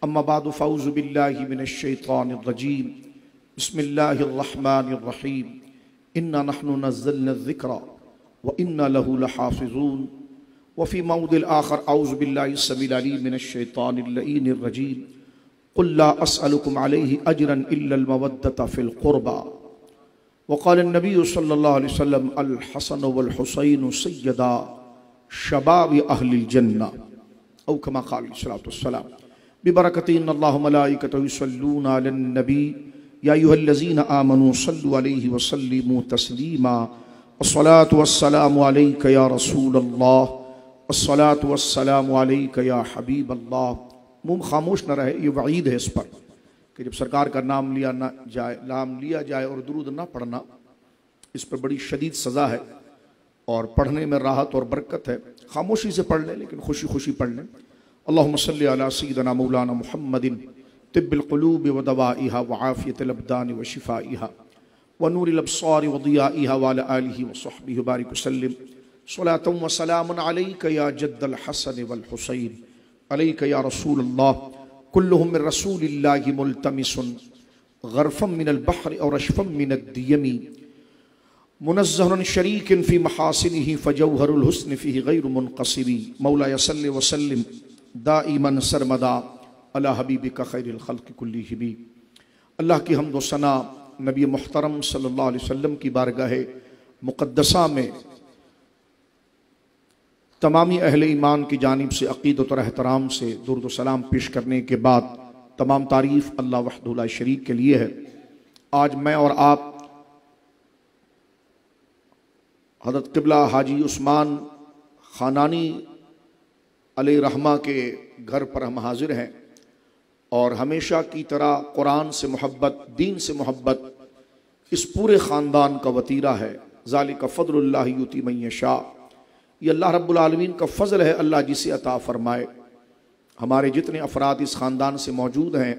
اما بعد فاعوذ باللہ من الشیطان الرجیم بسم اللہ الرحمن الرحیم انا نحن نزلنا الذکر وانا له لحافظون وفي موضع آخر اعوذ باللہ السمیع العلیم من الشیطان اللعین الرجیم قل لا اسألكم علیہ اجرا الا المودۃ فی القربى وقال النبی صلی اللہ علیہ وسلم الحسن والحسین سیدا شباب اہل الجنہ او کما قال علیہ الصلوۃ والسلام ببرکۃ ان اللہ ملائکتہ یصلون علی النبی یا ایھا الذین آمنوا صلوا علیہ وسلموا تسلیما الصلاۃ والسلام علیک یا رسول اللہ الصلاۃ والسلام علیک یا حبیب اللہ۔ منہ خاموش نہ رہے، یہ وعید ہے اس پر کہ جب سرکار کا نام لیا جائے اور درود نہ پڑھنا، اس پر بڑی شدید سزا ہے اور پڑھنے میں راحت اور برکت ہے۔ خاموشی سے پڑھ لیں لیکن خوشی خوشی پڑھ لیں۔ اللہم صلی علی سیدنا مولانا محمد طب القلوب ودوائها وعافیت الابدان وشفائها ونور الابصار وضیائها وعلى آلہ وصحبہ وبارک وسلم صلاۃ وسلام علیک یا جد الحسن والحسین علیک یا رسول اللہ کلہم من رسول اللہ ملتمس غرفا من البحر اور رشفا من الدیم منزہ شریک فی محاسنہ فجوہر الحسن فیہ غیر منقصب مولایا صلی وسلم دائما سرمدا علی حبیبک خیر الخلق کلہم۔ اللہ کی حمد و ثنا نبی محترم صلی اللہ علیہ وسلم کی بارگاہ مقدسہ میں تمامی اہل ایمان کی جانب سے عقیدت اور احترام سے درود و سلام پیش کرنے کے بعد تمام تعریف اللہ وحدہ لا شریک کے لیے ہے۔ آج میں اور آپ حضرت قبلہ حاجی عثمان خانانی علیہ رحمہ کے گھر پر ہم حاضر ہیں اور ہمیشہ کی طرح قرآن سے محبت، دین سے محبت اس پورے خاندان کا وتیرہ ہے۔ ذالک فضل اللہ یؤتی من یشاء، یہ اللہ رب العالمین کا فضل ہے، اللہ جسے عطا فرمائے۔ ہمارے جتنے افراد اس خاندان سے موجود ہیں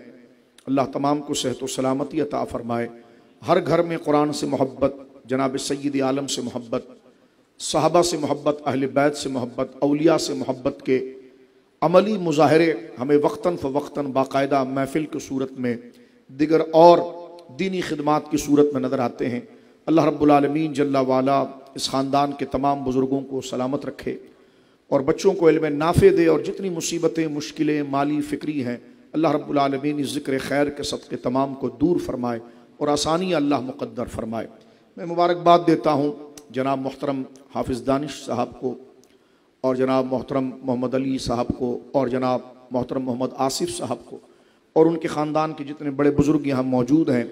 اللہ تمام کو صحت و سلامتی عطا فرمائے۔ ہر گھر میں قرآن سے محبت، جناب سید عالم سے محبت، صحابہ سے محبت، اہل بیت سے محبت، اولیاء سے محبت کے عملی مظاہرے ہمیں وقتاً فوقتاً باقاعدہ محفل کی صورت میں، دیگر اور دینی خدمات کی صورت میں نظر آتے ہیں۔ اللہ رب العالمین جل وعلا اس خاندان کے تمام بزرگوں کو سلامت رکھے اور بچوں کو علم نافع دے، اور جتنی مصیبتیں، مشکلیں، مالی، فکری ہیں اللہ رب العالمین اس ذکر خیر کے صدقے تمام کو دور فرمائے اور آسانی اللہ مقدر فرمائے۔ میں مبارکباد دیتا ہوں جناب محترم حافظ دانش صاحب کو اور جناب محترم محمد علی صاحب کو اور جناب محترم محمد آصف صاحب کو اور ان کے خاندان کے جتنے بڑے بزرگ یہاں موجود ہیں،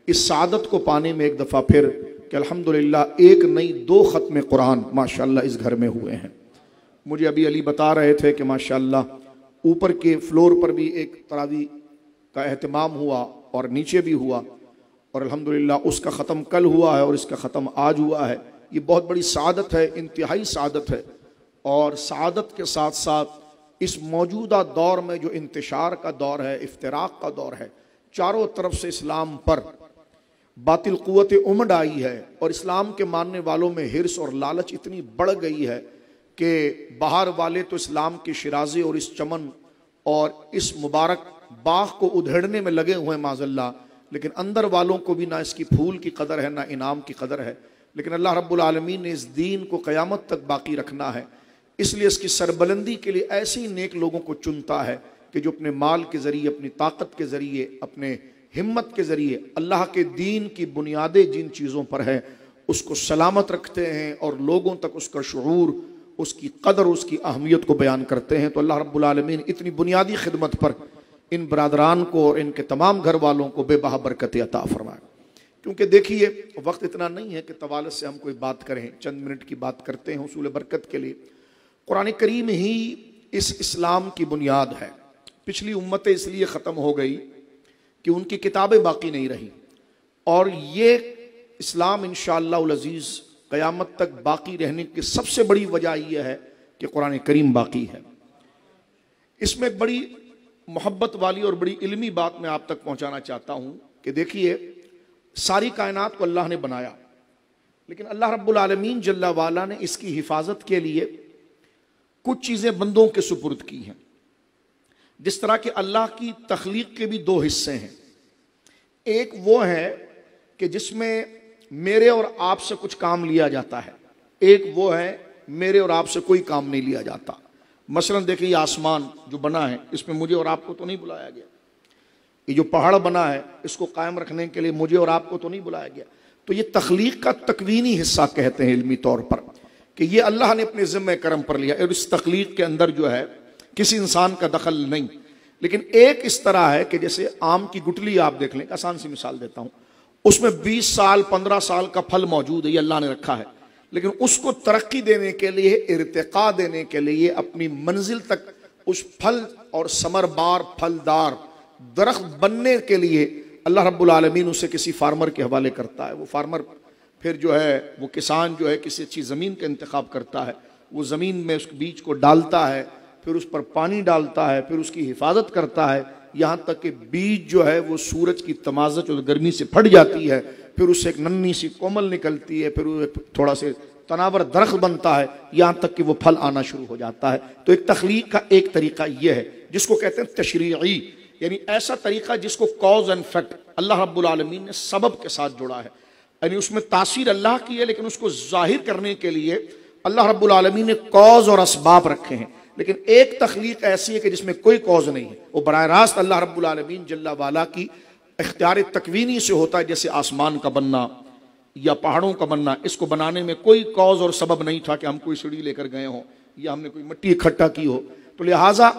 اس سعادت کو پانے میں ایک دفعہ پھر کہ الحمدللہ ایک نہیں 2 ختم قرآن ماشاءاللہ اس گھر میں ہوئے ہیں۔ مجھے ابھی علی بتا رہے تھے کہ ماشاءاللہ اوپر کے فلور پر بھی ایک تراویح کا اہتمام ہوا اور نیچے بھی ہوا، اور الحمدللہ اس کا ختم کل ہوا ہے اور اس کا ختم آج ہوا ہے۔ یہ بہت بڑی سعادت ہے، انتہائی سعادت ہے، اور سعادت کے ساتھ ساتھ اس موجودہ دور میں جو انتشار کا دور ہے، افتراق کا دور ہے، چاروں طرف سے اسلام پر باطل قوت امڈ آئی ہے اور اسلام کے ماننے والوں میں حرص اور لالچ اتنی بڑھ گئی ہے کہ باہر والے تو اسلام کے شرازے اور اس چمن اور اس مبارک باغ کو ادھیڑنے میں لگے ہوئے ہیں معاذ اللہ، لیکن اندر والوں کو بھی نہ اس کی پھول کی قدر ہے نہ انعام کی قدر ہے۔ لیکن اللہ رب العالمین نے اس دین کو قیامت تک باقی رکھنا ہے، اس لیے اس کی سربلندی کے لیے ایسے ہی نیک لوگوں کو چنتا ہے کہ جو اپنے مال کے ذریعے، اپنی طاقت کے ذریعے، اپنے ہمت کے ذریعے اللہ کے دین کی بنیادیں جن چیزوں پر ہے اس کو سلامت رکھتے ہیں اور لوگوں تک اس کا شعور، اس کی قدر، اس کی اہمیت کو بیان کرتے ہیں۔ تو اللہ رب العالمین اتنی بنیادی خدمت پر ان برادران کو اور ان کے تمام گھر والوں کو بے بہا برکت عطا فرمائے۔ کیونکہ دیکھیے وقت اتنا نہیں ہے کہ طوالت سے ہم کوئی بات کریں، چند منٹ کی بات کرتے ہیں حصول برکت کے لیے۔ قرآن کریم ہی اس اسلام کی بنیاد ہے۔ پچھلی امتیں اس لیے ختم ہو گئی کہ ان کی کتابیں باقی نہیں رہی، اور یہ اسلام انشاءاللہ العزیز قیامت تک باقی رہنے کی سب سے بڑی وجہ یہ ہے کہ قرآن کریم باقی ہے۔ اس میں ایک بڑی محبت والی اور بڑی علمی بات میں آپ تک پہنچانا چاہتا ہوں کہ دیکھیے ساری کائنات کو اللہ نے بنایا، لیکن اللہ رب العالمین جل وعلا نے اس کی حفاظت کے لیے کچھ چیزیں بندوں کے سپرد کی ہیں۔ جس طرح کہ اللہ کی تخلیق کے بھی دو حصے ہیں. ایک وہ ہے کہ جس میں میرے اور آپ سے کچھ کام لیا جاتا ہے, ایک وہ ہے میرے اور آپ سے کوئی کام نہیں لیا جاتا. مثلا دیکھیں یہ آسمان جو بنا ہے اس میں مجھے اور آپ کو تو نہیں بلایا گیا. یہ جو پہاڑ بنا ہے اس کو قائم رکھنے کے لیے مجھے اور آپ کو تو نہیں بلایا گیا. تو یہ تخلیق کا تکوینی حصہ کہتے ہیں علمی طور پر, کہ یہ اللہ نے اپنے ذمہ کرم پر لیا, اور اس تخلیق کے اندر جو ہے کسی انسان کا دخل نہیں. لیکن ایک اس طرح ہے کہ جیسے آم کی گٹلی آپ دیکھ لیں, آسان سی مثال دیتا ہوں, اس میں 20 سال 15 سال کا پھل موجود ہے, یہ اللہ نے رکھا ہے. لیکن اس کو ترقی دینے کے لیے, ارتقاء دینے کے لیے, اپنی منزل تک اس پھل اور ثمربار پھلدار درخت بننے کے لیے اللہ رب العالمین اسے کسی فارمر کے حوالے کرتا ہے. وہ فارمر پھر جو ہے وہ کسان جو ہے کسی اچھی زمین کا انتخاب کرتا ہے, وہ زمین میں اس بیج کو ڈالتا ہے, پھر اس پر پانی ڈالتا ہے, پھر اس کی حفاظت کرتا ہے, یہاں تک کہ بیج جو ہے وہ سورج کی تمازت اور گرمی سے پھٹ جاتی ہے, پھر اس سے ایک ننھی سی کومل نکلتی ہے, پھر وہ تھوڑا سے تناور درخت بنتا ہے, یہاں تک کہ وہ پھل آنا شروع ہو جاتا ہے. تو ایک تخلیق کا ایک طریقہ یہ ہے جس کو کہتے ہیں تشریعی, یعنی ایسا طریقہ جس کو کاز اینڈ فیکٹ اللہ رب العالمین نے سبب کے ساتھ جوڑا ہے. یعنی اس میں تاثیر اللہ کی ہے, لیکن اس کو ظاہر کرنے کے لیے اللہ رب العالمین نے کاز اور اسباب رکھے ہیں. لیکن ایک تخلیق ایسی ہے کہ جس میں کوئی کاز نہیں ہے, وہ براہ راست اللہ رب العالمین جل والا کی اختیار تکوینی سے ہوتا ہے. جیسے آسمان کا بننا یا پہاڑوں کا بننا, اس کو بنانے میں کوئی کاز اور سبب نہیں تھا کہ ہم کوئی سیڑھی لے کر گئے ہوں یا ہم نے کوئی مٹی اکٹھا کی ہو. تو لہٰذا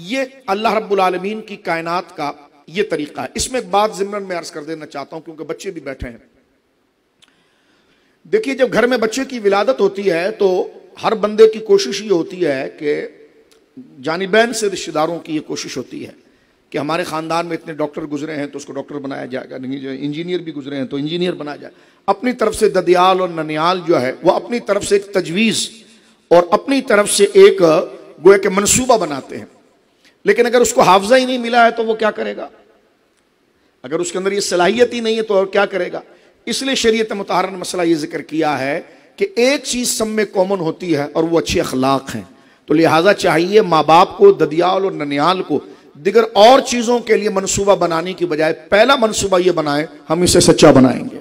یہ اللہ رب العالمین کی کائنات کا یہ طریقہ ہے. اس میں ایک بات ضمن میں عرض کر دینا چاہتا ہوں کیونکہ بچے بھی بیٹھے ہیں. دیکھیے جب گھر میں بچے کی ولادت ہوتی ہے تو ہر بندے کی کوشش یہ ہوتی ہے کہ جانبین سے رشتہ داروں کی یہ کوشش ہوتی ہے کہ ہمارے خاندان میں اتنے ڈاکٹر گزرے ہیں تو اس کو ڈاکٹر بنایا جائے گا, نہیں جو انجینئر بھی گزرے ہیں تو انجینئر بنایا جائے. اپنی طرف سے ددیال اور ننیال جو ہے وہ اپنی طرف سے ایک تجویز اور اپنی طرف سے ایک گویا کہ منصوبہ بناتے ہیں. لیکن اگر اس کو حافظہ ہی نہیں ملا ہے تو وہ کیا کرے گا؟ اگر اس کے اندر یہ صلاحیت ہی نہیں ہے تو اور کیا کرے گا؟ اس لیے شریعت مطہرہ نے مسئلہ یہ ذکر کیا ہے کہ ایک چیز سب میں کامن ہوتی ہے اور وہ اچھے اخلاق ہیں. تو لہٰذا چاہیے ماں باپ کو ددیال اور ننیال کو دیگر اور چیزوں کے لیے منصوبہ بنانے کی بجائے پہلا منصوبہ یہ بنائیں ہم اسے سچا بنائیں گے,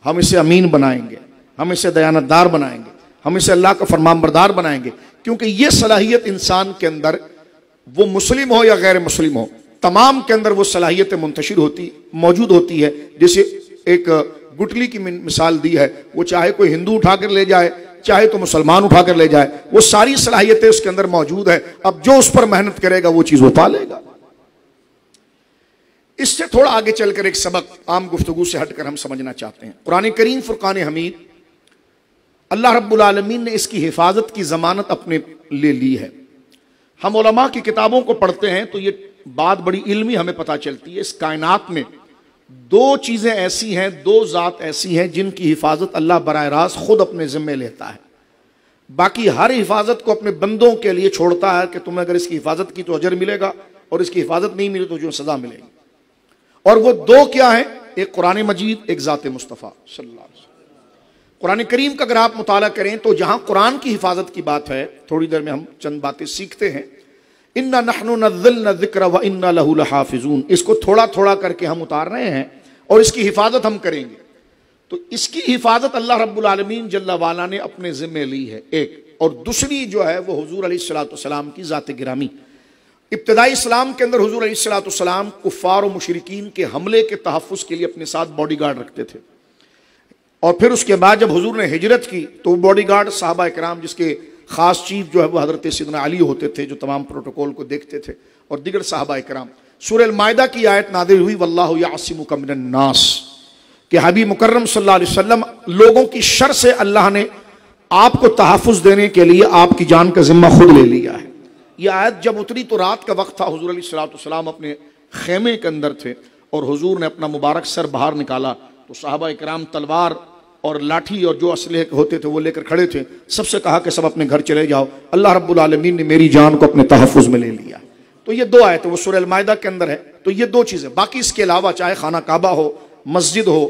ہم اسے امین بنائیں گے, ہم اسے دیانتدار بنائیں گے, ہم اسے اللہ کا فرمان بردار بنائیں گے. کیونکہ یہ صلاحیت انسان کے اندر, وہ مسلم ہو یا غیر مسلم ہو, تمام کے اندر وہ صلاحیت منتشر موجود ہوتی ہے. جیسے ایک گٹلی کی مثال دی ہے, وہ چاہے کوئی ہندو اٹھا کر لے جائے چاہے تو مسلمان اٹھا کر لے جائے, وہ ساری صلاحیتیں اس کے اندر موجود ہے. اب جو اس پر محنت کرے گا وہ چیز وہ پا لے گا. اس سے تھوڑا آگے چل کر ایک سبق عام گفتگو سے ہٹ کر ہم سمجھنا چاہتے ہیں. قرآن کریم فرقان حمید, اللہ رب العالمین نے اس کی حفاظت کی ضمانت اپنے لے لی ہے. ہم علماء کی کتابوں کو پڑھتے ہیں تو یہ بات بڑی علمی ہمیں پتہ چلتی ہے. اس کائنات میں دو چیزیں ایسی ہیں, دو ذات ایسی ہیں جن کی حفاظت اللہ براہ راست خود اپنے ذمے لیتا ہے. باقی ہر حفاظت کو اپنے بندوں کے لیے چھوڑتا ہے کہ تمہیں اگر اس کی حفاظت کی تو اجر ملے گا, اور اس کی حفاظت نہیں ملی تو جو سزا ملے گی. اور وہ دو کیا ہیں؟ ایک قرآن مجید, ایک ذات مصطفیٰ صلی اللہ علیہ وسلم. قرآن کریم کا اگر آپ مطالعہ کریں تو جہاں قرآن کی حفاظت کی بات ہے, تھوڑی دیر میں ہم چند باتیں سیکھتے ہیں. اِنَّا نَحْنُ نَزَّلْنَا الذِّكْرَ وَإِنَّا لَهُ لَحَافِظُونَ, اس کو تھوڑا تھوڑا کر کے ہم اتار رہے ہیں اور اس کی حفاظت ہم کریں گے. تو اس کی حفاظت اللہ رب العالمین جل وعلا نے اپنے ذمہ لی ہے ایک, اور دوسری جو ہے وہ حضور علیہ الصلوۃ والسلام کی ذات گرامی. ابتدائی اسلام کے اندر حضور علیہ الصلوۃ والسلام کفار و مشرکین کے حملے کے تحفظ کے لیے اپنے ساتھ باڈی گارڈ رکھتے تھے. اور پھر اس کے بعد جب حضور نے ہجرت کی تو وہ باڈی گارڈ صحابہ کرام, جس کے خاص چیف جو ہے وہ حضرت سیدنا علی ہوتے تھے جو تمام پروٹوکول کو دیکھتے تھے, اور دیگر صحابہ کرام. سورہ المائدہ کی آیت نازل ہوئی واللہ یعصمک من الناس, کہ حبیب مکرم صلی اللہ علیہ وسلم لوگوں کی شر سے اللہ نے آپ کو تحفظ دینے کے لیے آپ کی جان کا ذمہ خود لے لیا ہے. یہ آیت جب اتری تو رات کا وقت تھا, حضور علیہ الصلوۃ والسلام اپنے خیمے کے اندر تھے اور حضور نے اپنا مبارک سر باہر نکالا تو صحابہ کرام تلوار اور لاٹھی اور جو اسلحے ہوتے تھے وہ لے کر کھڑے تھے. سب سے کہا کہ سب اپنے گھر چلے جاؤ, اللہ رب العالمین نے میری جان کو اپنے تحفظ میں لے لیا. تو یہ دو آیتیں وہ سورہ المائدہ کے اندر ہے. تو یہ دو چیزیں, باقی اس کے علاوہ چاہے خانہ کعبہ ہو, مسجد ہو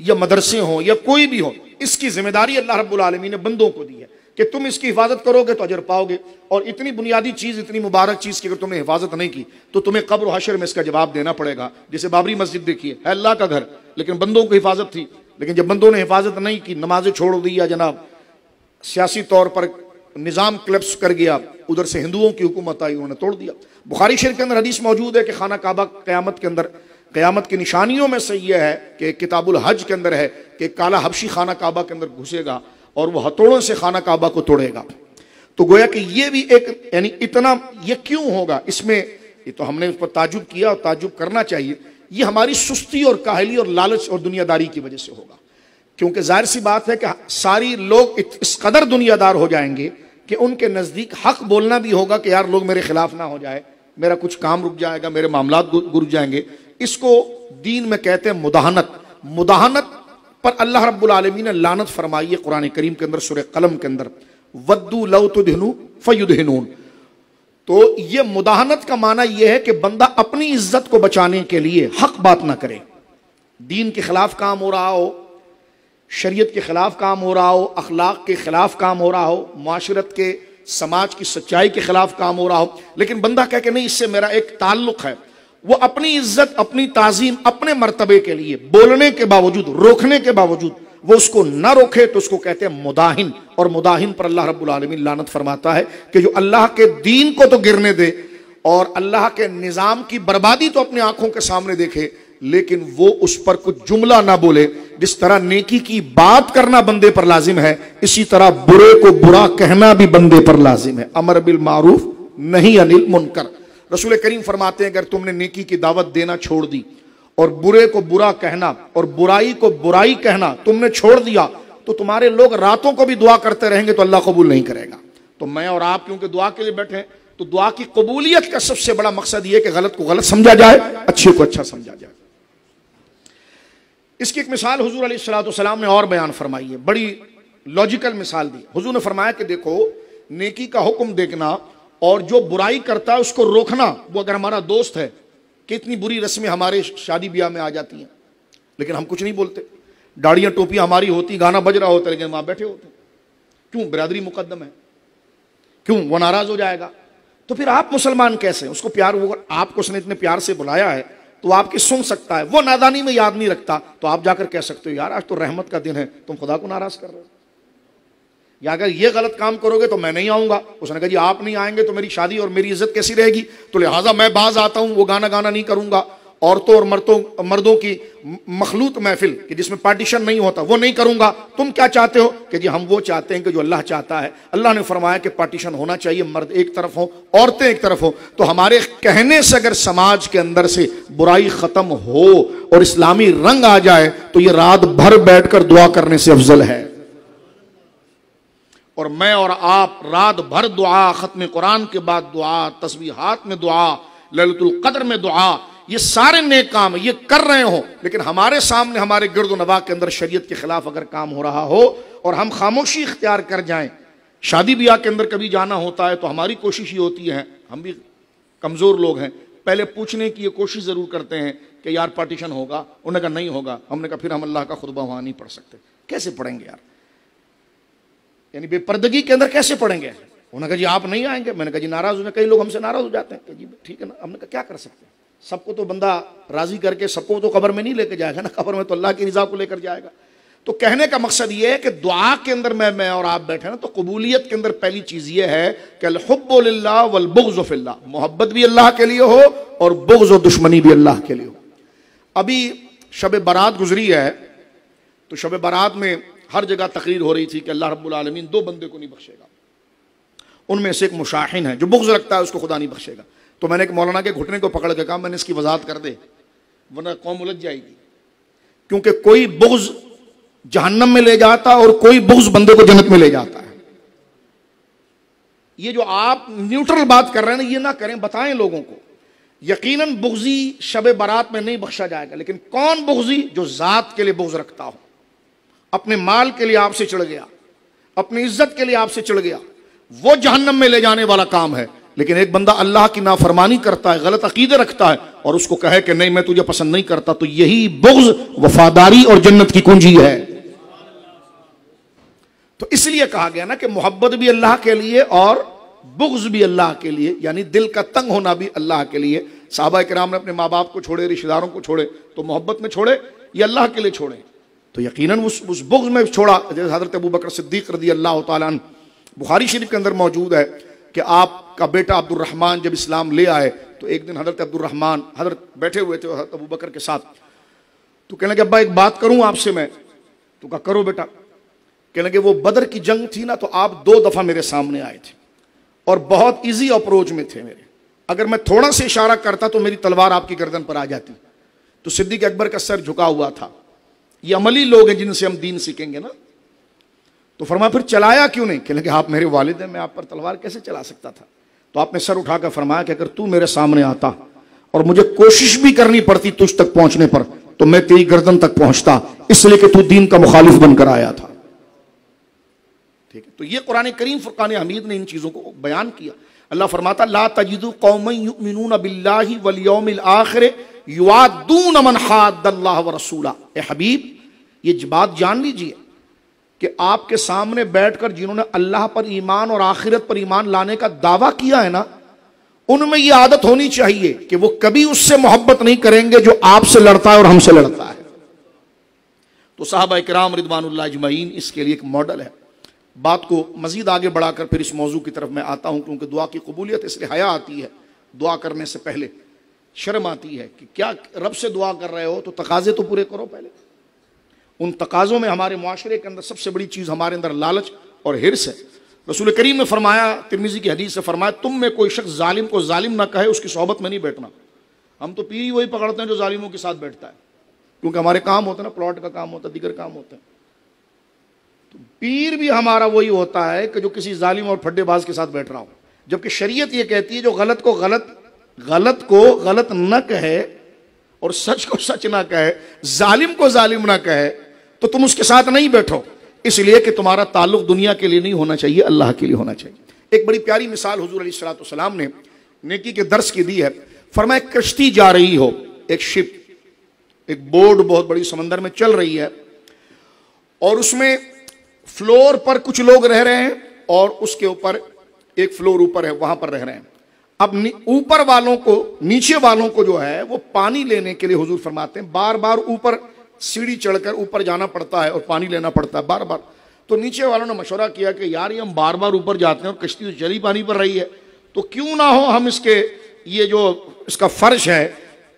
یا مدرسے ہوں یا کوئی بھی ہو, اس کی ذمہ داری اللہ رب العالمین نے بندوں کو دی ہے. کہ تم اس کی حفاظت کرو گے تو اجر پاؤ گے، اور اتنی بنیادی چیز، اتنی مبارک چیز کی اگر تم نے حفاظت نہیں کی تو تمہیں قبر و حشر میں اس کا جواب دینا پڑے گا۔ جیسے بابری مسجد دیکھیے، ہے اللہ کا گھر لیکن بندوں کی حفاظت تھی، لیکن جب بندوں نے حفاظت نہیں کی، نمازیں چھوڑ دی، یا جناب سیاسی طور پر نظام کلپس کر گیا، ادھر سے ہندوؤں کی حکومت آئی، انہوں نے توڑ دیا۔ بخاری شریف کے اندر حدیث موجود ہے کہ خانہ کعبہ قیامت کے اندر، قیامت کی نشانیوں میں سے یہ ہے کہ کتاب الحج کے اندر ہے کہ کالا حبشی خانہ کعبہ کے اندر گھسے گا اور وہ ہتھوڑوں سے خانہ کعبہ کو توڑے گا۔ تو گویا کہ یہ بھی ایک، یعنی اتنا یہ کیوں ہوگا، اس میں یہ تو ہم نے اس پر تعجب کیا اور تعجب کرنا چاہیے، یہ ہماری سستی اور کاہلی اور لالچ اور دنیا داری کی وجہ سے ہوگا، کیونکہ ظاہر سی بات ہے کہ ساری لوگ اس قدر دنیا دار ہو جائیں گے کہ ان کے نزدیک حق بولنا بھی ہوگا کہ یار لوگ میرے خلاف نہ ہو جائے، میرا کچھ کام رک جائے گا، میرے معاملات رک جائیں گے۔ اس کو دین میں کہتے ہیں مداہنت۔ مداہنت پر اللہ رب العالمین نے لعنت فرمائی ہے قرآن کریم کے اندر، سورہ قلم کے اندر، وَدُّوا لَوْ تُدْهِنُوا فَيُدْهِنُونَ۔ تو یہ مداہنت کا معنی یہ ہے کہ بندہ اپنی عزت کو بچانے کے لیے حق بات نہ کرے، دین کے خلاف کام ہو رہا ہو، شریعت کے خلاف کام ہو رہا ہو، اخلاق کے خلاف کام ہو رہا ہو، معاشرت کے، سماج کی سچائی کے خلاف کام ہو رہا ہو، لیکن بندہ کہہ کہ نہیں اس سے میرا ایک تعلق ہے، وہ اپنی عزت، اپنی تعظیم، اپنے مرتبے کے لیے بولنے کے باوجود، روکنے کے باوجود وہ اس کو نہ روکے تو اس کو کہتے ہیں مداہن۔ اور مداہن پر اللہ رب العالمین لعنت فرماتا ہے کہ جو اللہ کے دین کو تو گرنے دے اور اللہ کے نظام کی بربادی تو اپنے آنکھوں کے سامنے دیکھے، لیکن وہ اس پر کچھ جملہ نہ بولے۔ جس طرح نیکی کی بات کرنا بندے پر لازم ہے، اسی طرح برے کو برا کہنا بھی بندے پر لازم ہے۔ امر بالمعروف نہی عن المنکر۔ رسول کریم فرماتے ہیں اگر تم نے نیکی کی دعوت دینا چھوڑ دی اور برے کو برا کہنا اور برائی کو برائی کہنا تم نے چھوڑ دیا تو تمہارے لوگ راتوں کو بھی دعا کرتے رہیں گے تو اللہ قبول نہیں کرے گا۔ تو میں اور آپ کیونکہ دعا کے لیے بیٹھے ہیں تو دعا کی قبولیت کا سب سے بڑا مقصد یہ کہ غلط کو غلط سمجھا جائے، اچھے کو اچھا سمجھا جائے۔ اس کی ایک مثال حضور علیہ الصلوۃ والسلام نے اور بیان فرمائی ہے، بڑی لاجیکل مثال دی۔ حضور نے فرمایا کہ دیکھو، نیکی کا حکم دیکھنا اور جو برائی کرتا ہے اس کو روکنا، وہ اگر ہمارا دوست ہے، کتنی بری رسمیں ہمارے شادی بیاہ میں آ جاتی ہیں لیکن ہم کچھ نہیں بولتے، داڑیاں ٹوپیاں ہماری ہوتی، گانا بج رہا ہوتا ہے لیکن وہاں بیٹھے ہوتے، کیوں؟ برادری مقدم ہے، کیوں؟ وہ ناراض ہو جائے گا۔ تو پھر آپ مسلمان کیسے؟ اس کو پیار، آپ کو اس نے اتنے پیار سے بلایا ہے تو آپ کی سن سکتا ہے، وہ نادانی میں یاد نہیں رکھتا تو آپ جا کر کہہ سکتے ہو یار آج تو رحمت کا دن ہے، تم خدا کو ناراض کر رہے ہو، یا اگر یہ غلط کام کرو گے تو میں نہیں آؤں گا۔ اس نے کہا جی آپ نہیں آئیں گے تو میری شادی اور میری عزت کیسی رہے گی، تو لہٰذا میں باز آتا ہوں، وہ گانا نہیں کروں گا، عورتوں اور مردوں کی مخلوط محفل کہ جس میں پارٹیشن نہیں ہوتا وہ نہیں کروں گا۔ تم کیا چاہتے ہو؟ کہ جی ہم وہ چاہتے ہیں کہ جو اللہ چاہتا ہے۔ اللہ نے فرمایا کہ پارٹیشن ہونا چاہیے، مرد ایک طرف ہو، عورتیں ایک طرف ہو۔ تو ہمارے کہنے سے اگر سماج کے اندر سے برائی ختم ہو اور اسلامی رنگ آ جائے تو یہ رات بھر بیٹھ کر دعا کرنے سے افضل ہے۔ اور میں اور آپ رات بھر دعا، ختم قرآن کے بعد دعا، تسبیحات میں دعا، لیلۃ القدر میں دعا، یہ سارے نیک کام یہ کر رہے ہوں، لیکن ہمارے سامنے ہمارے گرد و نواح کے اندر شریعت کے خلاف اگر کام ہو رہا ہو اور ہم خاموشی اختیار کر جائیں، شادی بیاہ کے اندر کبھی جانا ہوتا ہے تو ہماری کوشش یہ ہوتی ہے، ہم بھی کمزور لوگ ہیں، پہلے پوچھنے کی یہ کوشش ضرور کرتے ہیں کہ یار پارٹیشن ہوگا، انہوں نے کہا نہیں ہوگا، ہم نے کہا پھر ہم اللہ کا خطبہ وہاں نہیں پڑھ سکتے، کیسے پڑھیں گے یار، یعنی بے پردگی کے اندر کیسے پڑھیں گے؟ انہوں نے کہا جی آپ نہیں آئیں گے، میں نے کہا جی ناراض ہونے، کئی لوگ ہم سے ناراض ہو جاتے ہیں کہ جی ٹھیک ہے نا، ہم نے کہا کیا کر سکتے ہیں، سب کو تو بندہ راضی کر کے سب کو تو قبر میں نہیں لے کے جائے گا نا، قبر میں تو اللہ کی رضا کو لے کر جائے گا۔ تو کہنے کا مقصد یہ ہے کہ دعا کے اندر میں اور آپ بیٹھے نا، تو قبولیت کے اندر پہلی چیز یہ ہے کہ الحب للہ والبغض فی اللہ، محبت بھی اللہ کے لیے ہو اور بغض و دشمنی بھی اللہ کے لیے ہو۔ ابھی شب برات گزری ہے تو شب برات میں ہر جگہ تقریر ہو رہی تھی کہ اللہ رب العالمین دو بندے کو نہیں بخشے گا، ان میں سے ایک مشاحن ہے، جو بغض رکھتا ہے اس کو خدا نہیں بخشے گا۔ تو میں نے ایک مولانا کے گھٹنے کو پکڑ کے کہا میں نے اس کی وضاحت کر دے ورنہ قوم الجھ جائے گی، کیونکہ کوئی بغض جہنم میں لے جاتا اور کوئی بغض بندے کو جنت میں لے جاتا ہے۔ یہ جو آپ نیوٹرل بات کر رہے ہیں نا، یہ نہ کریں، بتائیں لوگوں کو۔ یقیناً بغضی شب برات میں نہیں بخشا جائے گا، لیکن کون بغضی؟ جو ذات کے لیے بغض رکھتا ہو، اپنے مال کے لیے آپ سے چڑھ گیا، اپنی عزت کے لیے آپ سے چڑھ گیا، وہ جہنم میں لے جانے والا کام ہے۔ لیکن ایک بندہ اللہ کی نافرمانی کرتا ہے، غلط عقیدے رکھتا ہے اور اس کو کہے کہ نہیں میں تجھے پسند نہیں کرتا، تو یہی بغض وفاداری اور جنت کی کنجی ہے۔ تو اس لیے کہا گیا نا کہ محبت بھی اللہ کے لیے اور بغض بھی اللہ کے لیے، یعنی دل کا تنگ ہونا بھی اللہ کے لیے۔ صحابہ کرام نے اپنے ماں باپ کو چھوڑے، رشتہ داروں کو چھوڑے، تو محبت میں چھوڑے یا اللہ کے لیے چھوڑے؟ تو یقیناً اس بغض میں چھوڑا۔ جیسے حضرت ابوبکر صدیق رضی اللہ تعالیٰ عنہ، بخاری شریف کے اندر موجود ہے کہ آپ کا بیٹا عبد الرحمن جب اسلام لے آئے تو ایک دن حضرت عبد الرحمن حضرت بیٹھے ہوئے تھے حضرت ابوبکر کے ساتھ، تو کہنے لگے ابا ایک بات کروں آپ سے میں؟ تو کہا کرو بیٹا۔ کہنے لگے وہ بدر کی جنگ تھی نا، تو آپ 2 دفعہ میرے سامنے آئے تھے اور بہت ایزی اپروچ میں تھے میرے، اگر میں تھوڑا سے اشارہ کرتا تو میری تلوار آپ کی گردن پر آ جاتی۔ تو صدیق اکبر کا سر جھکا ہوا تھا۔ یہ عملی لوگ ہیں جن سے ہم دین سیکھیں گے نا۔ تو فرمایا پھر چلایا کیوں نہیں؟ کہنے لگے آپ میرے والد ہیں، میں آپ پر تلوار کیسے چلا سکتا تھا؟ تو آپ نے سر اٹھا کر فرمایا کہ اگر تو میرے سامنے آتا اور مجھے کوشش بھی کرنی پڑتی تجھ تک پہنچنے پر تو میں تیری گردن تک پہنچتا، اس لیے کہ تو دین کا مخالف بن کر آیا تھا۔ ٹھیک ہے، تو یہ قرآن کریم فرقان حمید نے ان چیزوں کو بیان کیا۔ اللہ فرماتا لا تجد قوما یؤمنون باللہ والیوم الآخر یوادون من حاد اللہ ورسولہ۔ اے حبیب یہ بات جان لیجئے کہ آپ کے سامنے بیٹھ کر جنہوں نے اللہ پر ایمان اور آخرت پر ایمان لانے کا دعویٰ کیا ہے نا، ان میں یہ عادت ہونی چاہیے کہ وہ کبھی اس سے محبت نہیں کریں گے جو آپ سے لڑتا ہے اور ہم سے لڑتا ہے۔ تو صحابہ کرام رضوان اللہ اجمعین اس کے لیے ایک ماڈل ہے۔ بات کو مزید آگے بڑھا کر پھر اس موضوع کی طرف میں آتا ہوں، کیونکہ دعا کی قبولیت اس لیے حیا آتی ہے، دعا کرنے سے پہلے شرم آتی ہے کہ کیا رب سے دعا کر رہے ہو تو تقاضے تو پورے کرو پہلے۔ ان تقاضوں میں ہمارے معاشرے کے اندر سب سے بڑی چیز ہمارے اندر لالچ اور حرص ہے۔ رسول کریم نے فرمایا، ترمذی کی حدیث سے فرمایا، تم میں کوئی شخص ظالم کو ظالم نہ کہے، اس کی صحبت میں نہیں بیٹھنا۔ ہم تو پیر ہی وہی پکڑتے ہیں جو ظالموں کے ساتھ بیٹھتا ہے، کیونکہ ہمارے کام ہوتا ہے نا، پلاٹ کا کام ہوتا ہے، دیگر کام ہوتا ہے۔ تو پیر بھی ہمارا وہی ہوتا ہے کہ جو کسی ظالم اور پھڈے باز کے ساتھ بیٹھ رہا ہو، جبکہ شریعت یہ کہتی ہے جو غلط کو غلط نہ کہے اور سچ کو سچ نہ کہے، ظالم کو ظالم نہ کہے، تو تم اس کے ساتھ نہیں بیٹھو، اس لیے کہ تمہارا تعلق دنیا کے لیے نہیں ہونا چاہیے، اللہ کے لیے ہونا چاہیے۔ ایک بڑی پیاری مثال حضور علیہ الصلوۃ والسلام نے نیکی کے درس کی دی ہے۔ فرمایا ایک کشتی جا رہی ہو، ایک شپ، ایک بورڈ بہت بڑی سمندر میں چل رہی ہے، اور اس میں فلور پر کچھ لوگ رہ رہے ہیں اور اس کے اوپر ایک فلور اوپر ہے، وہاں پر رہ رہے ہیں۔ اب اوپر والوں کو، نیچے والوں کو جو ہے وہ پانی لینے کے لیے حضور فرماتے ہیں بار بار اوپر سیڑھی چڑھ کر اوپر جانا پڑتا ہے اور پانی لینا پڑتا ہے بار بار۔ تو نیچے والوں نے مشورہ کیا کہ یار یہ ہم بار بار اوپر جاتے ہیں اور کشتی تو چلی پانی پر رہی ہے، تو کیوں نہ ہو ہم اس کے یہ جو اس کا فرش ہے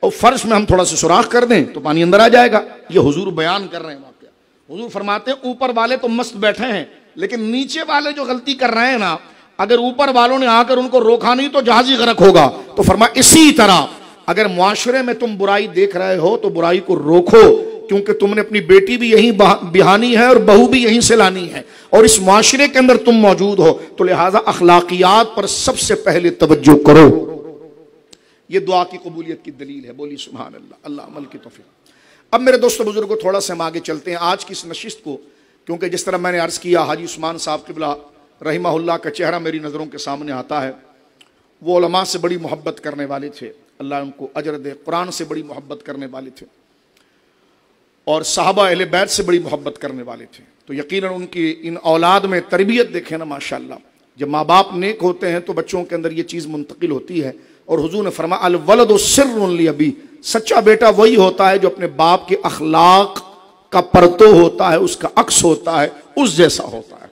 اور فرش میں ہم تھوڑا سا سوراخ کر دیں تو پانی اندر آ جائے گا۔ یہ حضور بیان کر رہے ہیں واقعہ۔ حضور فرماتے ہیں اوپر والے تو مست بیٹھے ہیں، لیکن نیچے والے جو غلطی کر رہے ہیں نا، اگر اوپر والوں نے آ کر ان کو روکا نہیں تو جہاز ہی غرق ہوگا۔ تو فرمایا اسی طرح اگر معاشرے میں تم برائی دیکھ رہے ہو تو برائی کو روکو، کیونکہ تم نے اپنی بیٹی بھی یہیں بہانی ہے اور بہو بھی یہیں سے لانی ہے، اور اس معاشرے کے اندر تم موجود ہو، تو لہٰذا اخلاقیات پر سب سے پہلے توجہ کرو۔ یہ دعا کی قبولیت کی دلیل ہے، بولی سبحان اللہ، اللہ عمل کی توفیق۔ اب میرے دوستو بزرگوں تھوڑا سا ہم آگے چلتے ہیں آج کی اس نشست کو، کیونکہ جس طرح میں نے عرض کیا حاجی عثمان صاحب قبلہ رحمہ اللہ کا چہرہ میری نظروں کے سامنے آتا ہے۔ وہ علماء سے بڑی محبت کرنے والے تھے، اللہ ان کو اجر دے، قرآن سے بڑی محبت کرنے والے تھے، اور صحابہ اہل بیت سے بڑی محبت کرنے والے تھے۔ تو یقیناً ان کی ان اولاد میں تربیت دیکھیں نا ماشاءاللہ، جب ماں باپ نیک ہوتے ہیں تو بچوں کے اندر یہ چیز منتقل ہوتی ہے۔ اور حضور نے فرمایا الولد سر لابی، سچا بیٹا وہی ہوتا ہے جو اپنے باپ کے اخلاق کا پرتو ہوتا ہے، اس کا عکس ہوتا ہے، اس جیسا ہوتا ہے۔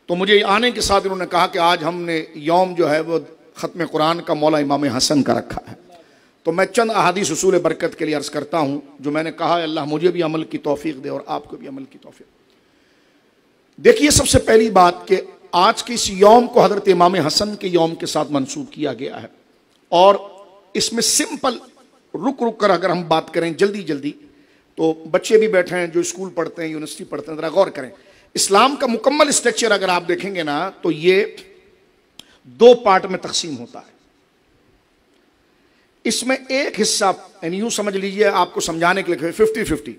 تو مجھے آنے کے ساتھ انہوں نے کہا کہ آج ہم نے یوم جو ہے وہ ختم قرآن کا مولا امام حسن کا رکھا ہے، تو میں چند احادیث اصول برکت کے لیے عرض کرتا ہوں جو میں نے کہا ہے اللہ مجھے بھی عمل کی توفیق دے اور آپ کو بھی عمل کی توفیق۔ دیکھیے سب سے پہلی بات کہ آج کے اس یوم کو حضرت امام حسن کے یوم کے ساتھ منسوب کیا گیا ہے، اور اس میں سمپل رک کر اگر ہم بات کریں جلدی تو بچے بھی بیٹھے ہیں جو اسکول پڑھتے ہیں، یونیورسٹی پڑھتے ہیں، ذرا غور کریں۔ اسلام کا مکمل اسٹرکچر اگر آپ دیکھیں گے نا تو یہ 2 پارٹ میں تقسیم ہوتا ہے۔ اس میں ایک حصہ یعنی یوں سمجھ لیجئے، آپ کو سمجھانے کے لیے 50-50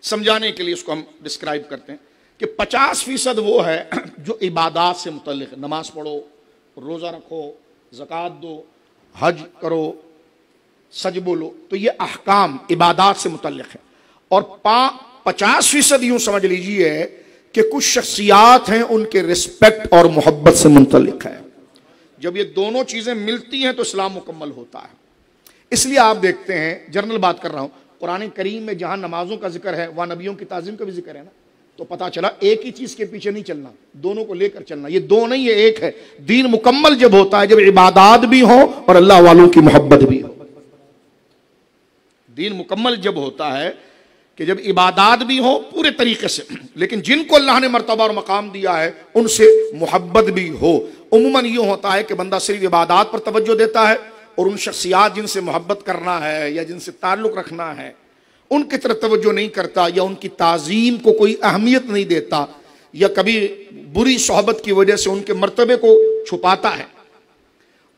سمجھانے کے لیے اس کو ہم ڈسکرائب کرتے ہیں کہ 50% وہ ہے جو عبادات سے متعلق ہے، نماز پڑھو، روزہ رکھو، زکوٰۃ دو، حج کرو، سج بولو، تو یہ احکام عبادات سے متعلق ہے۔ اور 50% یوں سمجھ لیجئے کہ کچھ شخصیات ہیں ان کے رسپیکٹ اور محبت سے منطلق ہے. جب یہ دونوں چیزیں ملتی ہیں تو اسلام مکمل ہوتا ہے. اس لیے آپ دیکھتے ہیں، جنرل بات کر رہا ہوں، قرآن کریم میں جہاں نمازوں کا ذکر ہے وہاں نبیوں کی تعظیم کا بھی ذکر ہے نا. تو پتا چلا ایک ہی چیز کے پیچھے نہیں چلنا، دونوں کو لے کر چلنا. یہ دو نہیں، یہ ایک ہے. دین مکمل جب ہوتا ہے جب عبادات بھی ہوں اور اللہ والوں کی محبت بھی ہو. دین مکمل جب ہوتا ہے کہ جب عبادات بھی ہو پورے طریقے سے، لیکن جن کو اللہ نے مرتبہ اور مقام دیا ہے ان سے محبت بھی ہو. عموماً یہ ہوتا ہے کہ بندہ صرف عبادات پر توجہ دیتا ہے اور ان شخصیات جن سے محبت کرنا ہے یا جن سے تعلق رکھنا ہے ان کی طرف توجہ نہیں کرتا، یا ان کی تعظیم کو کوئی اہمیت نہیں دیتا، یا کبھی بری صحبت کی وجہ سے ان کے مرتبے کو چھپاتا ہے،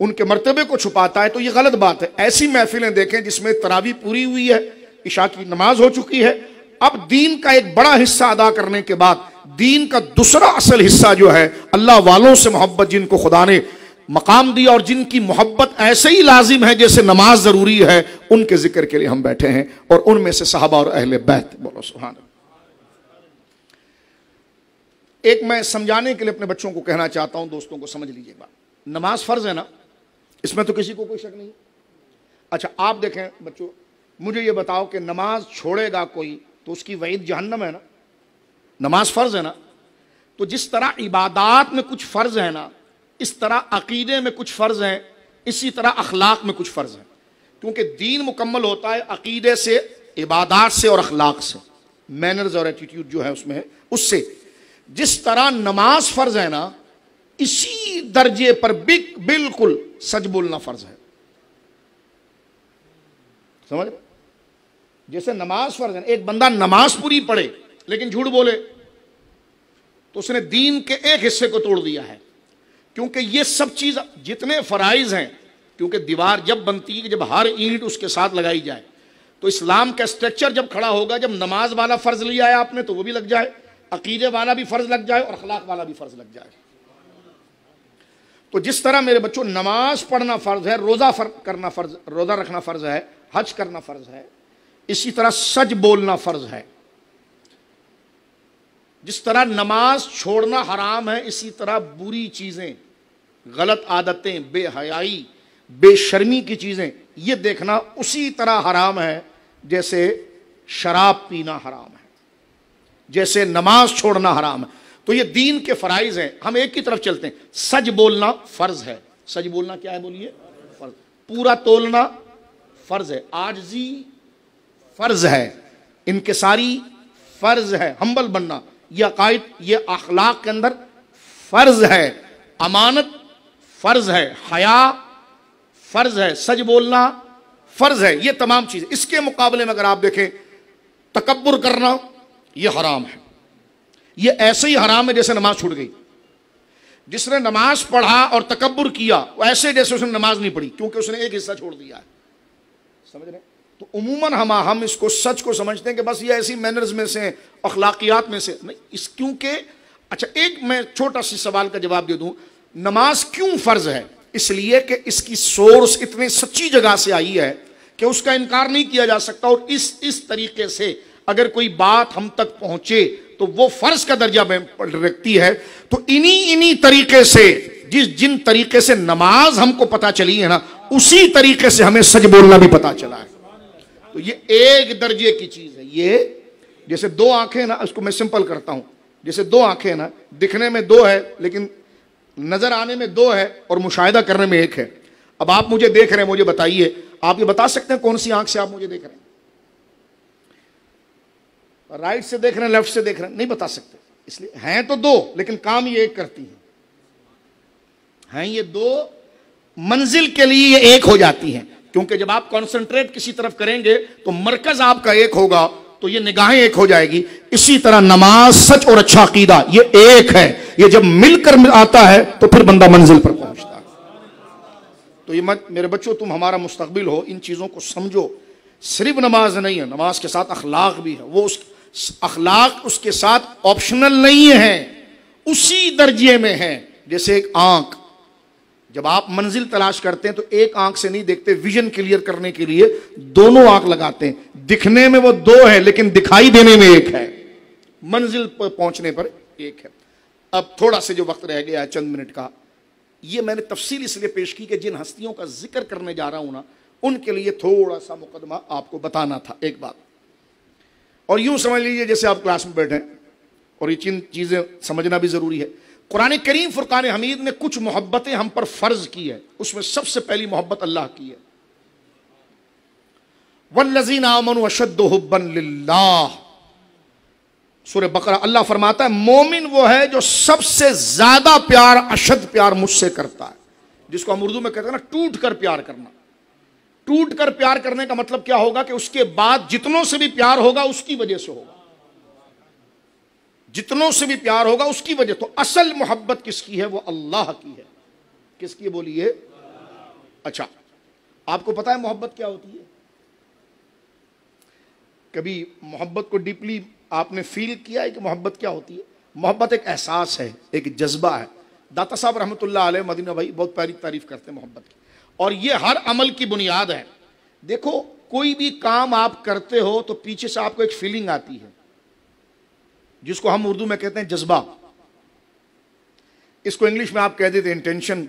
ان کے مرتبے کو چھپاتا ہے. تو یہ غلط بات ہے. ایسی محفلیں دیکھیں جس میں تراویح پوری ہوئی ہے، عشاء کی نماز ہو چکی ہے، اب دین کا ایک بڑا حصہ ادا کرنے کے بعد دین کا دوسرا اصل حصہ جو ہے اللہ والوں سے محبت، جن کو خدا نے مقام دیا اور جن کی محبت ایسے ہی لازم ہے جیسے نماز ضروری ہے، ان کے ذکر کے لیے ہم بیٹھے ہیں، اور ان میں سے صحابہ اور اہل بیت. بولو سبحان اللہ. ایک میں سمجھانے کے لیے اپنے بچوں کو کہنا چاہتا ہوں، دوستوں کو سمجھ لیجیے بات. نماز فرض ہے نا، اس میں تو کسی کو کوئی شک نہیں. اچھا آپ دیکھیں بچوں، مجھے یہ بتاؤ کہ نماز چھوڑے گا کوئی تو اس کی وعید جہنم ہے نا. نماز فرض ہے نا. تو جس طرح عبادات میں کچھ فرض ہے نا، اس طرح عقیدے میں کچھ فرض ہیں، اسی طرح اخلاق میں کچھ فرض ہیں. کیونکہ دین مکمل ہوتا ہے عقیدے سے، عبادات سے اور اخلاق سے. مینرز اور ایٹیٹیوڈ جو ہے اس میں ہے، اس سے. جس طرح نماز فرض ہے نا، اسی درجے پر بالکل سچ بولنا فرض ہے. سمجھ؟ جیسے نماز فرض ہے، ایک بندہ نماز پوری پڑھے لیکن جھوٹ بولے تو اس نے دین کے ایک حصے کو توڑ دیا ہے. کیونکہ یہ سب چیز جتنے فرائض ہیں، کیونکہ دیوار جب بنتی ہے جب ہر اینٹ اس کے ساتھ لگائی جائے، تو اسلام کا اسٹرکچر جب کھڑا ہوگا، جب نماز والا فرض لیا ہے آپ نے تو وہ بھی لگ جائے، عقیدے والا بھی فرض لگ جائے اور اخلاق والا بھی فرض لگ جائے. تو جس طرح میرے بچوں نماز پڑھنا فرض ہے، روزہ رکھنا فرض ہے، حج کرنا فرض ہے، اسی طرح سچ بولنا فرض ہے. جس طرح نماز چھوڑنا حرام ہے، اسی طرح بری چیزیں، غلط عادتیں، بے حیائی، بے شرمی کی چیزیں، یہ دیکھنا اسی طرح حرام ہے جیسے شراب پینا حرام ہے، جیسے نماز چھوڑنا حرام ہے. تو یہ دین کے فرائض ہیں. ہم ایک کی طرف چلتے ہیں. سچ بولنا فرض ہے. سچ بولنا کیا ہے بولیے؟ فرض. پورا تولنا فرض ہے. عاجزی فرض ہے. انکساری فرض ہے. ہمبل بننا، یہ عقائد، یہ اخلاق کے اندر فرض ہے. امانت فرض ہے. حیا فرض ہے. سچ بولنا فرض ہے. یہ تمام چیزیں. اس کے مقابلے میں اگر آپ دیکھیں تکبر کرنا یہ حرام ہے. یہ ایسے ہی حرام ہے جیسے نماز چھوٹ گئی. جس نے نماز پڑھا اور تکبر کیا وہ ایسے جیسے اس نے نماز نہیں پڑھی، کیونکہ اس نے ایک حصہ چھوڑ دیا ہے. سمجھ رہے ہیں؟ تو عموماً ہم اس کو سچ کو سمجھتے ہیں کہ بس یہ ایسی مینرز میں سے، اخلاقیات میں سے نہیں. اس کیونکہ اچھا ایک میں چھوٹا سی سوال کا جواب دے دوں. نماز کیوں فرض ہے؟ اس لیے کہ اس کی سورس اتنی سچی جگہ سے آئی ہے کہ اس کا انکار نہیں کیا جا سکتا. اور اس طریقے سے اگر کوئی بات ہم تک پہنچے تو وہ فرض کا درجہ رکھتی ہے. تو انہی طریقے سے جن طریقے سے نماز ہم کو پتا چلی ہے نا، اسی طریقے سے ہمیں سچ بولنا بھی پتا چلا ہے. تو یہ ایک درجے کی چیز ہے. یہ جیسے دو آنکھیں نا، اس کو میں سمپل کرتا ہوں. جیسے دو آنکھیں نا، دکھنے میں دو ہے لیکن نظر آنے میں دو ہے اور مشاہدہ کرنے میں ایک ہے. اب آپ مجھے دیکھ رہے ہیں، مجھے بتائیے، آپ یہ بتا سکتے ہیں کون سی آنکھ سے آپ مجھے دیکھ رہے ہیں؟ رائٹ سے دیکھ رہے ہیں، لیفٹ سے دیکھ رہے ہیں؟ نہیں بتا سکتے. اس لیے ہیں تو دو لیکن کام یہ ایک کرتی ہیں یہ دو منزل کے لیے یہ ایک ہو جاتی ہیں. کیونکہ جب آپ کانسنٹریٹ کسی طرف کریں گے تو مرکز آپ کا ایک ہوگا، تو یہ نگاہیں ایک ہو جائے گی. اسی طرح نماز، سچ اور اچھا عقیدہ یہ ایک ہے. یہ جب مل کر آتا ہے تو پھر بندہ منزل پر پہنچتا ہے. تو یہ میرے بچوں، تم ہمارا مستقبل ہو، ان چیزوں کو سمجھو. صرف نماز نہیں ہے، نماز کے ساتھ اخلاق بھی ہے. وہ اخلاق اس کے ساتھ آپشنل نہیں ہے، اسی درجے میں ہے. جیسے ایک آنکھ، جب آپ منزل تلاش کرتے ہیں تو ایک آنکھ سے نہیں دیکھتے، ویژن کلیئر کرنے کے لیے دونوں آنکھ لگاتے ہیں. دکھنے میں وہ دو ہے لیکن دکھائی دینے میں ایک ہے. منزل پر پہنچنے پر ایک ہے. اب تھوڑا سے جو وقت رہ گیا ہے چند منٹ کا, یہ میں نے تفصیل اس لیے پیش کی کہ جن ہستیوں کا ذکر کرنے جا رہا ہوں نا, ان کے لیے تھوڑا سا مقدمہ آپ کو بتانا تھا ایک بات. اور یوں سمجھ لیجئے جیسے آپ کلاس میں بیٹھے, اور یہ چند چیزیں سمجھنا بھی ضروری ہے. قرآن کریم فرقان حمید نے کچھ محبتیں ہم پر فرض کی ہے, اس میں سب سے پہلی محبت اللہ کی ہے. والذین آمنوا اشد حبا للہ, سورہ بقرہ. اللہ فرماتا ہے مومن وہ ہے جو سب سے زیادہ پیار, اشد پیار مجھ سے کرتا ہے, جس کو ہم اردو میں کہتے ہیں نا ٹوٹ کر پیار کرنا. ٹوٹ کر پیار کرنے کا مطلب کیا ہوگا کہ اس کے بعد جتنوں سے بھی پیار ہوگا اس کی وجہ سے ہوگا, جتنوں سے بھی پیار ہوگا اس کی وجہ. تو اصل محبت کس کی ہے؟ وہ اللہ کی ہے. کس کی بولیے؟ اچھا, آپ کو پتا ہے محبت کیا ہوتی ہے؟ کبھی محبت کو ڈیپلی آپ نے فیل کیا ہے کہ محبت کیا ہوتی ہے؟ محبت ایک احساس ہے, ایک جذبہ ہے. داتا صاحب رحمۃ اللہ علیہ مدینہ بھائی بہت پیاری تعریف کرتے ہیں محبت کی, اور یہ ہر عمل کی بنیاد ہے. دیکھو کوئی بھی کام آپ کرتے ہو تو پیچھے سے آپ کو ایک فیلنگ آتی ہے جس کو ہم اردو میں کہتے ہیں جذبہ, اس کو انگلش میں آپ کہہ دیتے ہیں انٹینشن.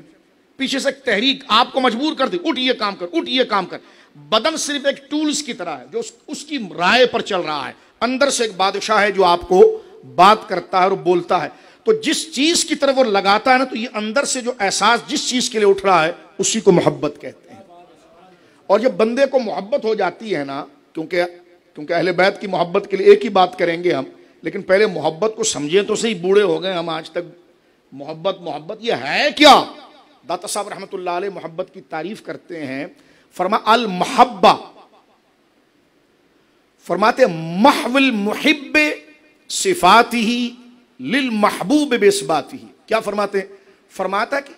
پیچھے سے ایک تحریک آپ کو مجبور کر دی, اٹھ یہ کام کر, اٹھ یہ کام کر. بدن صرف ایک ٹولز کی طرح ہے جو اس کی رائے پر چل رہا ہے. اندر سے ایک بادشاہ ہے جو آپ کو بات کرتا ہے اور بولتا ہے. تو جس چیز کی طرف وہ لگاتا ہے نا, تو یہ اندر سے جو احساس جس چیز کے لیے اٹھ رہا ہے اسی کو محبت کہتے ہیں. اور جب بندے کو محبت ہو جاتی ہے نا, کیونکہ اہل بیت کی محبت کے لیے ایک ہی بات کریں گے ہم, لیکن پہلے محبت کو سمجھیں تو صحیح, بوڑھے ہو گئے ہم آج تک. محبت یہ ہے کیا؟ داتا صاحب رحمۃ اللہ علیہ محبت کی تعریف کرتے ہیں, المحبہ, فرماتے محو المحب صفاتہ للمحبوب بصفاتہ. کیا فرماتے ہیں؟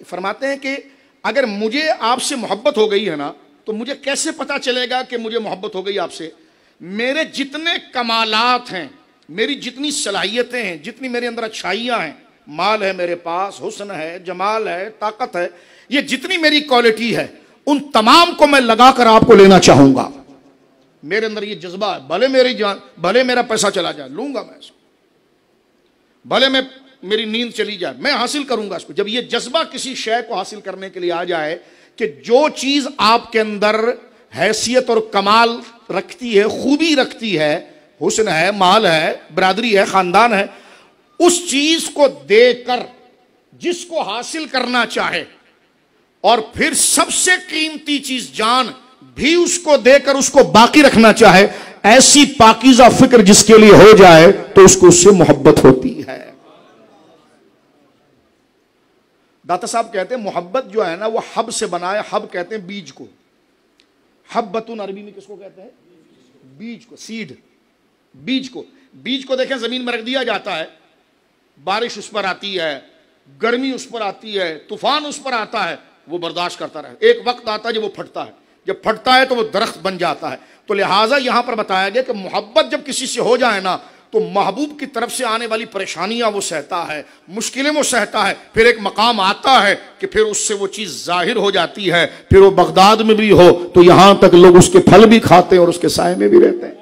فرماتے ہیں کہ اگر مجھے آپ سے محبت ہو گئی ہے نا, تو مجھے کیسے پتا چلے گا کہ مجھے محبت ہو گئی آپ سے؟ میرے جتنے کمالات ہیں, میری جتنی صلاحیتیں ہیں, جتنی میرے اندر اچھائیاں ہیں, مال ہے میرے پاس, حسن ہے, جمال ہے, طاقت ہے, یہ جتنی میری کوالٹی ہے ان تمام کو میں لگا کر آپ کو لینا چاہوں گا. میرے اندر یہ جذبہ ہے, بھلے میری جان, بھلے میرا پیسہ چلا جائے لوں گا میں اس کو, بھلے میری نیند چلی جائے میں حاصل کروں گا اس کو. جب یہ جذبہ کسی شے کو حاصل کرنے کے لیے آ جائے کہ جو چیز آپ کے اندر حیثیت اور کمال رکھتی ہے, خوبی رکھتی ہے, حسن ہے, مال ہے, برادری ہے, خاندان ہے, اس چیز کو دے کر جس کو حاصل کرنا چاہے, اور پھر سب سے قیمتی چیز جان بھی اس کو دے کر اس کو باقی رکھنا چاہے, ایسی پاکیزہ فکر جس کے لیے ہو جائے تو اس کو اس سے محبت ہوتی ہے. داتا صاحب کہتے ہیں محبت جو ہے نا وہ حب سے بنا ہے. حب کہتے ہیں بیج کو, حبتن عربی میں کس کو کہتے ہیں؟ بیج کو, سیڈ. بیج کو دیکھیں زمین میں رکھ دیا جاتا ہے, بارش اس پر آتی ہے, گرمی اس پر آتی ہے, طوفان اس پر آتا ہے, وہ برداشت کرتا رہے. ایک وقت آتا ہے جب وہ پھٹتا ہے, جب پھٹتا ہے تو وہ درخت بن جاتا ہے. تو لہٰذا یہاں پر بتایا گیا کہ محبت جب کسی سے ہو جائے نا, تو محبوب کی طرف سے آنے والی پریشانیاں وہ سہتا ہے, مشکلیں وہ سہتا ہے. پھر ایک مقام آتا ہے کہ پھر اس سے وہ چیز ظاہر ہو جاتی ہے, پھر وہ بغداد میں بھی ہو تو یہاں تک لوگ اس کے پھل بھی کھاتے ہیں اور اس کے سائے میں بھی رہتے ہیں.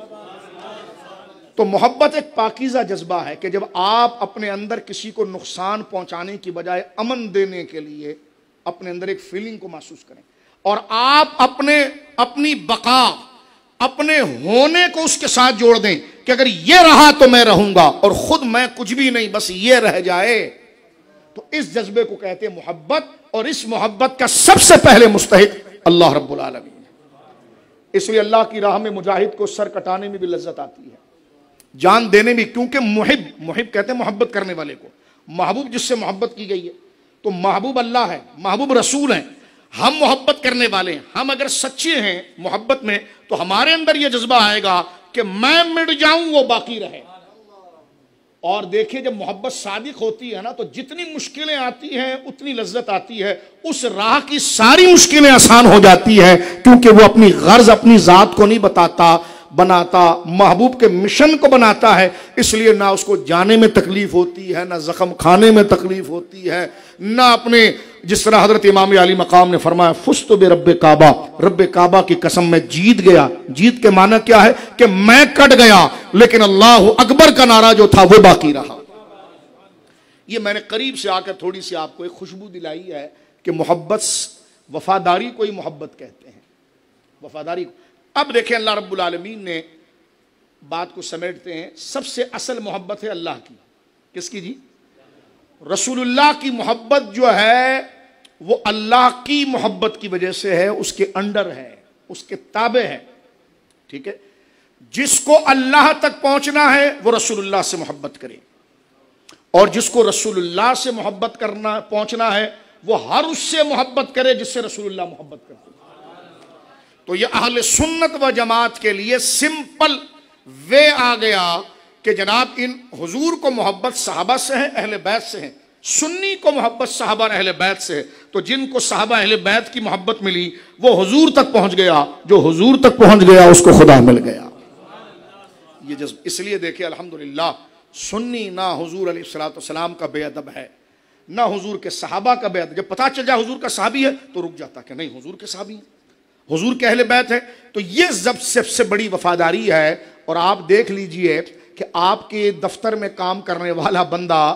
تو محبت ایک پاکیزہ جذبہ ہے کہ جب آپ اپنے اندر کسی کو نقصان پہنچانے کی بجائے امن دینے کے لیے اپنے اندر ایک فیلنگ کو محسوس کریں, اور آپ اپنی بقا, اپنے ہونے کو اس کے ساتھ جوڑ دیں کہ اگر یہ رہا تو میں رہوں گا, اور خود میں کچھ بھی نہیں, بس یہ رہ جائے. تو اس جذبے کو کہتے ہیں محبت, اور اس محبت کا سب سے پہلے مستحق اللہ رب العالمین ہے. اس لیے اللہ کی راہ میں مجاہد کو سر کٹانے میں بھی لذت آتی ہے, جان دینے میں, کیونکہ محب کہتے ہیں محبت کرنے والے کو. محبوب جس سے محبت کی گئی ہے, تو محبوب اللہ ہے, محبوب رسول ہیں, ہم محبت کرنے والے ہیں. ہم اگر سچے ہیں محبت میں تو ہمارے اندر یہ جذبہ آئے گا کہ میں مٹ جاؤں وہ باقی رہے. اور دیکھیں جب محبت صادق ہوتی ہے نا, تو جتنی مشکلیں آتی ہیں اتنی لذت آتی ہے. اس راہ کی ساری مشکلیں آسان ہو جاتی ہیں, کیونکہ وہ اپنی غرض, اپنی ذات کو نہیں بناتا, محبوب کے مشن کو بناتا ہے. اس لیے نہ اس کو جانے میں تکلیف ہوتی ہے, نہ زخم کھانے میں تکلیف ہوتی ہے, نہ اپنے, جس طرح حضرت امام علی مقام نے فرمایا فزت برب کعبہ, رب کعبہ کی قسم میں جیت گیا. جیت کے معنی کیا ہے کہ میں کٹ گیا لیکن اللہ اکبر کا نعرہ جو تھا وہ باقی رہا. یہ میں نے قریب سے آ کر تھوڑی سی آپ کو ایک خوشبو دلائی ہے کہ محبت، وفاداری کو ہی محبت کہتے ہیں، وفاداری کو۔ اب دیکھیں اللہ رب العالمین نے بات کو سمیٹتے ہیں، سب سے اصل محبت ہے اللہ کی، کس کی جی؟ رسول اللہ کی محبت جو ہے وہ اللہ کی محبت کی وجہ سے ہے، اس کے انڈر ہے، اس کے تابع ہے، ٹھیک ہے؟ جس کو اللہ تک پہنچنا ہے وہ رسول اللہ سے محبت کرے، اور جس کو رسول اللہ سے محبت کرنا پہنچنا ہے وہ ہر اس سے محبت کرے جس سے رسول اللہ محبت کرتے ہیں۔ تو یہ اہل سنت و جماعت کے لیے سمپل وے آ گیا کہ جناب ان حضور کو محبت صحابہ سے ہے، اہل بیت سے ہے، سنی کو محبت صحابہ اور اہل بیت سے ہے، تو جن کو صحابہ اہل بیت کی محبت ملی وہ حضور تک پہنچ گیا، جو حضور تک پہنچ گیا اس کو خدا مل گیا۔ یہ جذب اس لیے دیکھیں الحمدللہ سنی نہ حضور علیہ الصلوۃ والسلام کا بے ادب ہے، نہ حضور کے صحابہ کا بے ادب۔ جب پتہ چل جائے حضور کا صحابی ہے تو رک جاتا کہ نہیں حضور کے صحابی ہیں، حضور کے اہل بیت ہے۔ تو یہ سب سے بڑی وفاداری ہے۔ اور آپ دیکھ لیجئے کہ آپ کے دفتر میں کام کرنے والا بندہ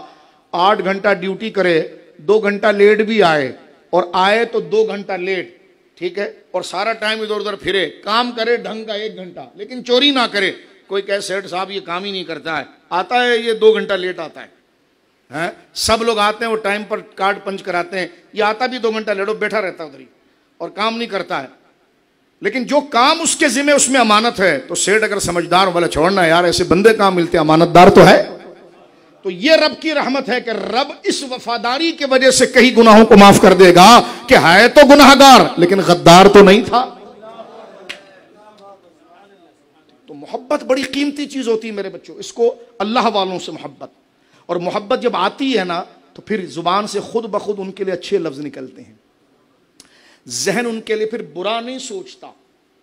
8 گھنٹہ ڈیوٹی کرے، 2 گھنٹہ لیٹ بھی آئے، اور آئے تو 2 گھنٹہ لیٹ، ٹھیک ہے، اور سارا ٹائم ادھر ادھر پھرے، کام کرے ڈھنگ کا 1 گھنٹہ لیکن چوری نہ کرے۔ کوئی کہے سیٹ صاحب یہ کام ہی نہیں کرتا ہے، آتا ہے یہ 2 گھنٹہ لیٹ آتا ہے، سب لوگ آتے ہیں وہ ٹائم پر کارڈ پنچ کراتے ہیں، یہ آتا بھی 2 گھنٹہ لیٹ، بیٹھا رہتا ہے ادھر ہی اور کام نہیں کرتا ہے۔ لیکن جو کام اس کے ذمہ اس میں امانت ہے تو سیٹ اگر سمجھدار والا چھوڑنا یار ایسے بندے کام ملتے ہیں، امانت دار تو ہے۔ تو یہ رب کی رحمت ہے کہ رب اس وفاداری کی وجہ سے کئی گناہوں کو معاف کر دے گا کہ ہے تو گناہگار لیکن غدار تو نہیں تھا۔ تو محبت بڑی قیمتی چیز ہوتی ہے میرے بچوں، اس کو اللہ والوں سے محبت، اور محبت جب آتی ہے نا تو پھر زبان سے خود بخود ان کے لیے اچھے لفظ نکلتے ہیں، ذہن ان کے لیے پھر برا نہیں سوچتا،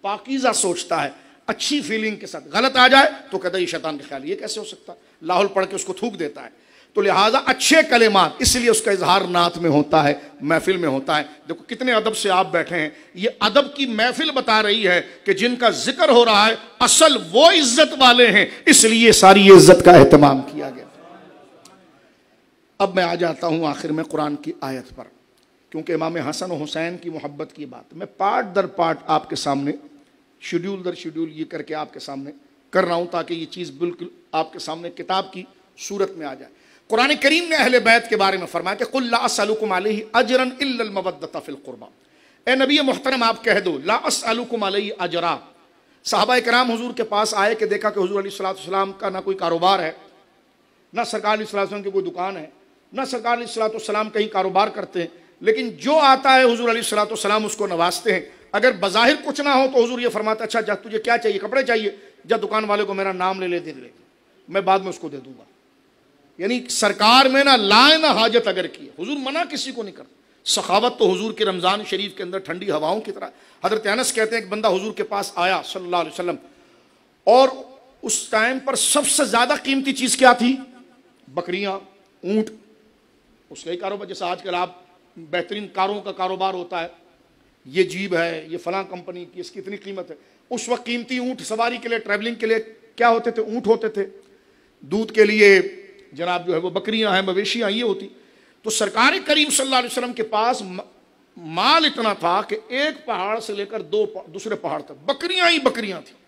پاکیزہ سوچتا ہے، اچھی فیلنگ کے ساتھ۔ غلط آ جائے تو کہتا ہے یہ شیطان کا خیال، یہ کیسے ہو سکتا ہے، لاہور پڑھ کے اس کو تھوک دیتا ہے۔ تو لہٰذا اچھے کلمات، اس لیے اس کا اظہار نعت میں ہوتا ہے، محفل میں ہوتا ہے۔ دیکھو کتنے ادب سے آپ بیٹھے ہیں، یہ ادب کی محفل بتا رہی ہے کہ جن کا ذکر ہو رہا ہے اصل وہ عزت والے ہیں، اس لیے ساری عزت کا اہتمام کیا گیا۔ اب میں آ جاتا ہوں آخر میں قرآن کی آیت پر، کیونکہ امام حسن و حسین کی محبت کی بات میں پارٹ در پارٹ آپ کے سامنے، شیڈول در شیڈول یہ کر کے آپ کے سامنے کر رہا ہوں تاکہ یہ چیز بالکل آپ کے سامنے کتاب کی صورت میں آ جائے۔ قرآن کریم نے اہل بیت کے بارے میں فرمایا کہ قل لا اسألکم علیہ اجرا الا المودۃ فی القربى، اے نبی محترم آپ کہہ دو لا اسألکم علیہ اجرا۔ صحابہ کرام حضور کے پاس آئے کہ دیکھا کہ حضور علیہ الصلوۃ والسلام کا نہ کوئی کاروبار ہے، نہ سرکار علیہ الصلوۃ والسلام کی کوئی دکان ہے، نہ سرکار علیہ الصلوۃ والسلام کہیں کاروبار کرتے ہیں، لیکن جو آتا ہے حضور علیہ الصلوۃ والسلام اس کو نوازتے ہیں۔ اگر بظاہر کچھ نہ ہو تو حضور یہ فرماتا اچھا جا تجھے کیا چاہیے، کپڑے چاہیے، جا دکان والے کو میرا نام لے دے میں بعد میں اس کو دے دوں گا۔ یعنی سرکار میں نہ لائے نہ حاجت اگر کی، حضور منع کسی کو نہیں کرتا۔ سخاوت تو حضور کے رمضان شریف کے اندر ٹھنڈی ہواؤں کی طرح۔ حضرت انس کہتے ہیں ایک بندہ حضور کے پاس آیا صلی اللہ علیہ وسلم، اور اس ٹائم پر سب سے زیادہ قیمتی چیز کیا تھی؟ بکریاں، اونٹ، اس کا ہی کاروبار۔ جیسے آج کل آپ بہترین کاروں کا کاروبار ہوتا ہے، یہ جیب ہے، یہ فلاں کمپنی کی، اس کی اتنی قیمت ہے۔ اس وقت قیمتی اونٹ سواری کے لیے، ٹریولنگ کے لیے کیا ہوتے تھے؟ اونٹ ہوتے تھے۔ دودھ کے لیے جناب جو ہے وہ بکریاں ہیں، مویشیاں یہ ہوتی۔ تو سرکار کریم صلی اللہ علیہ وسلم کے پاس مال اتنا تھا کہ ایک پہاڑ سے لے کر دوسرے پہاڑ تک بکریاں ہی بکریاں تھیں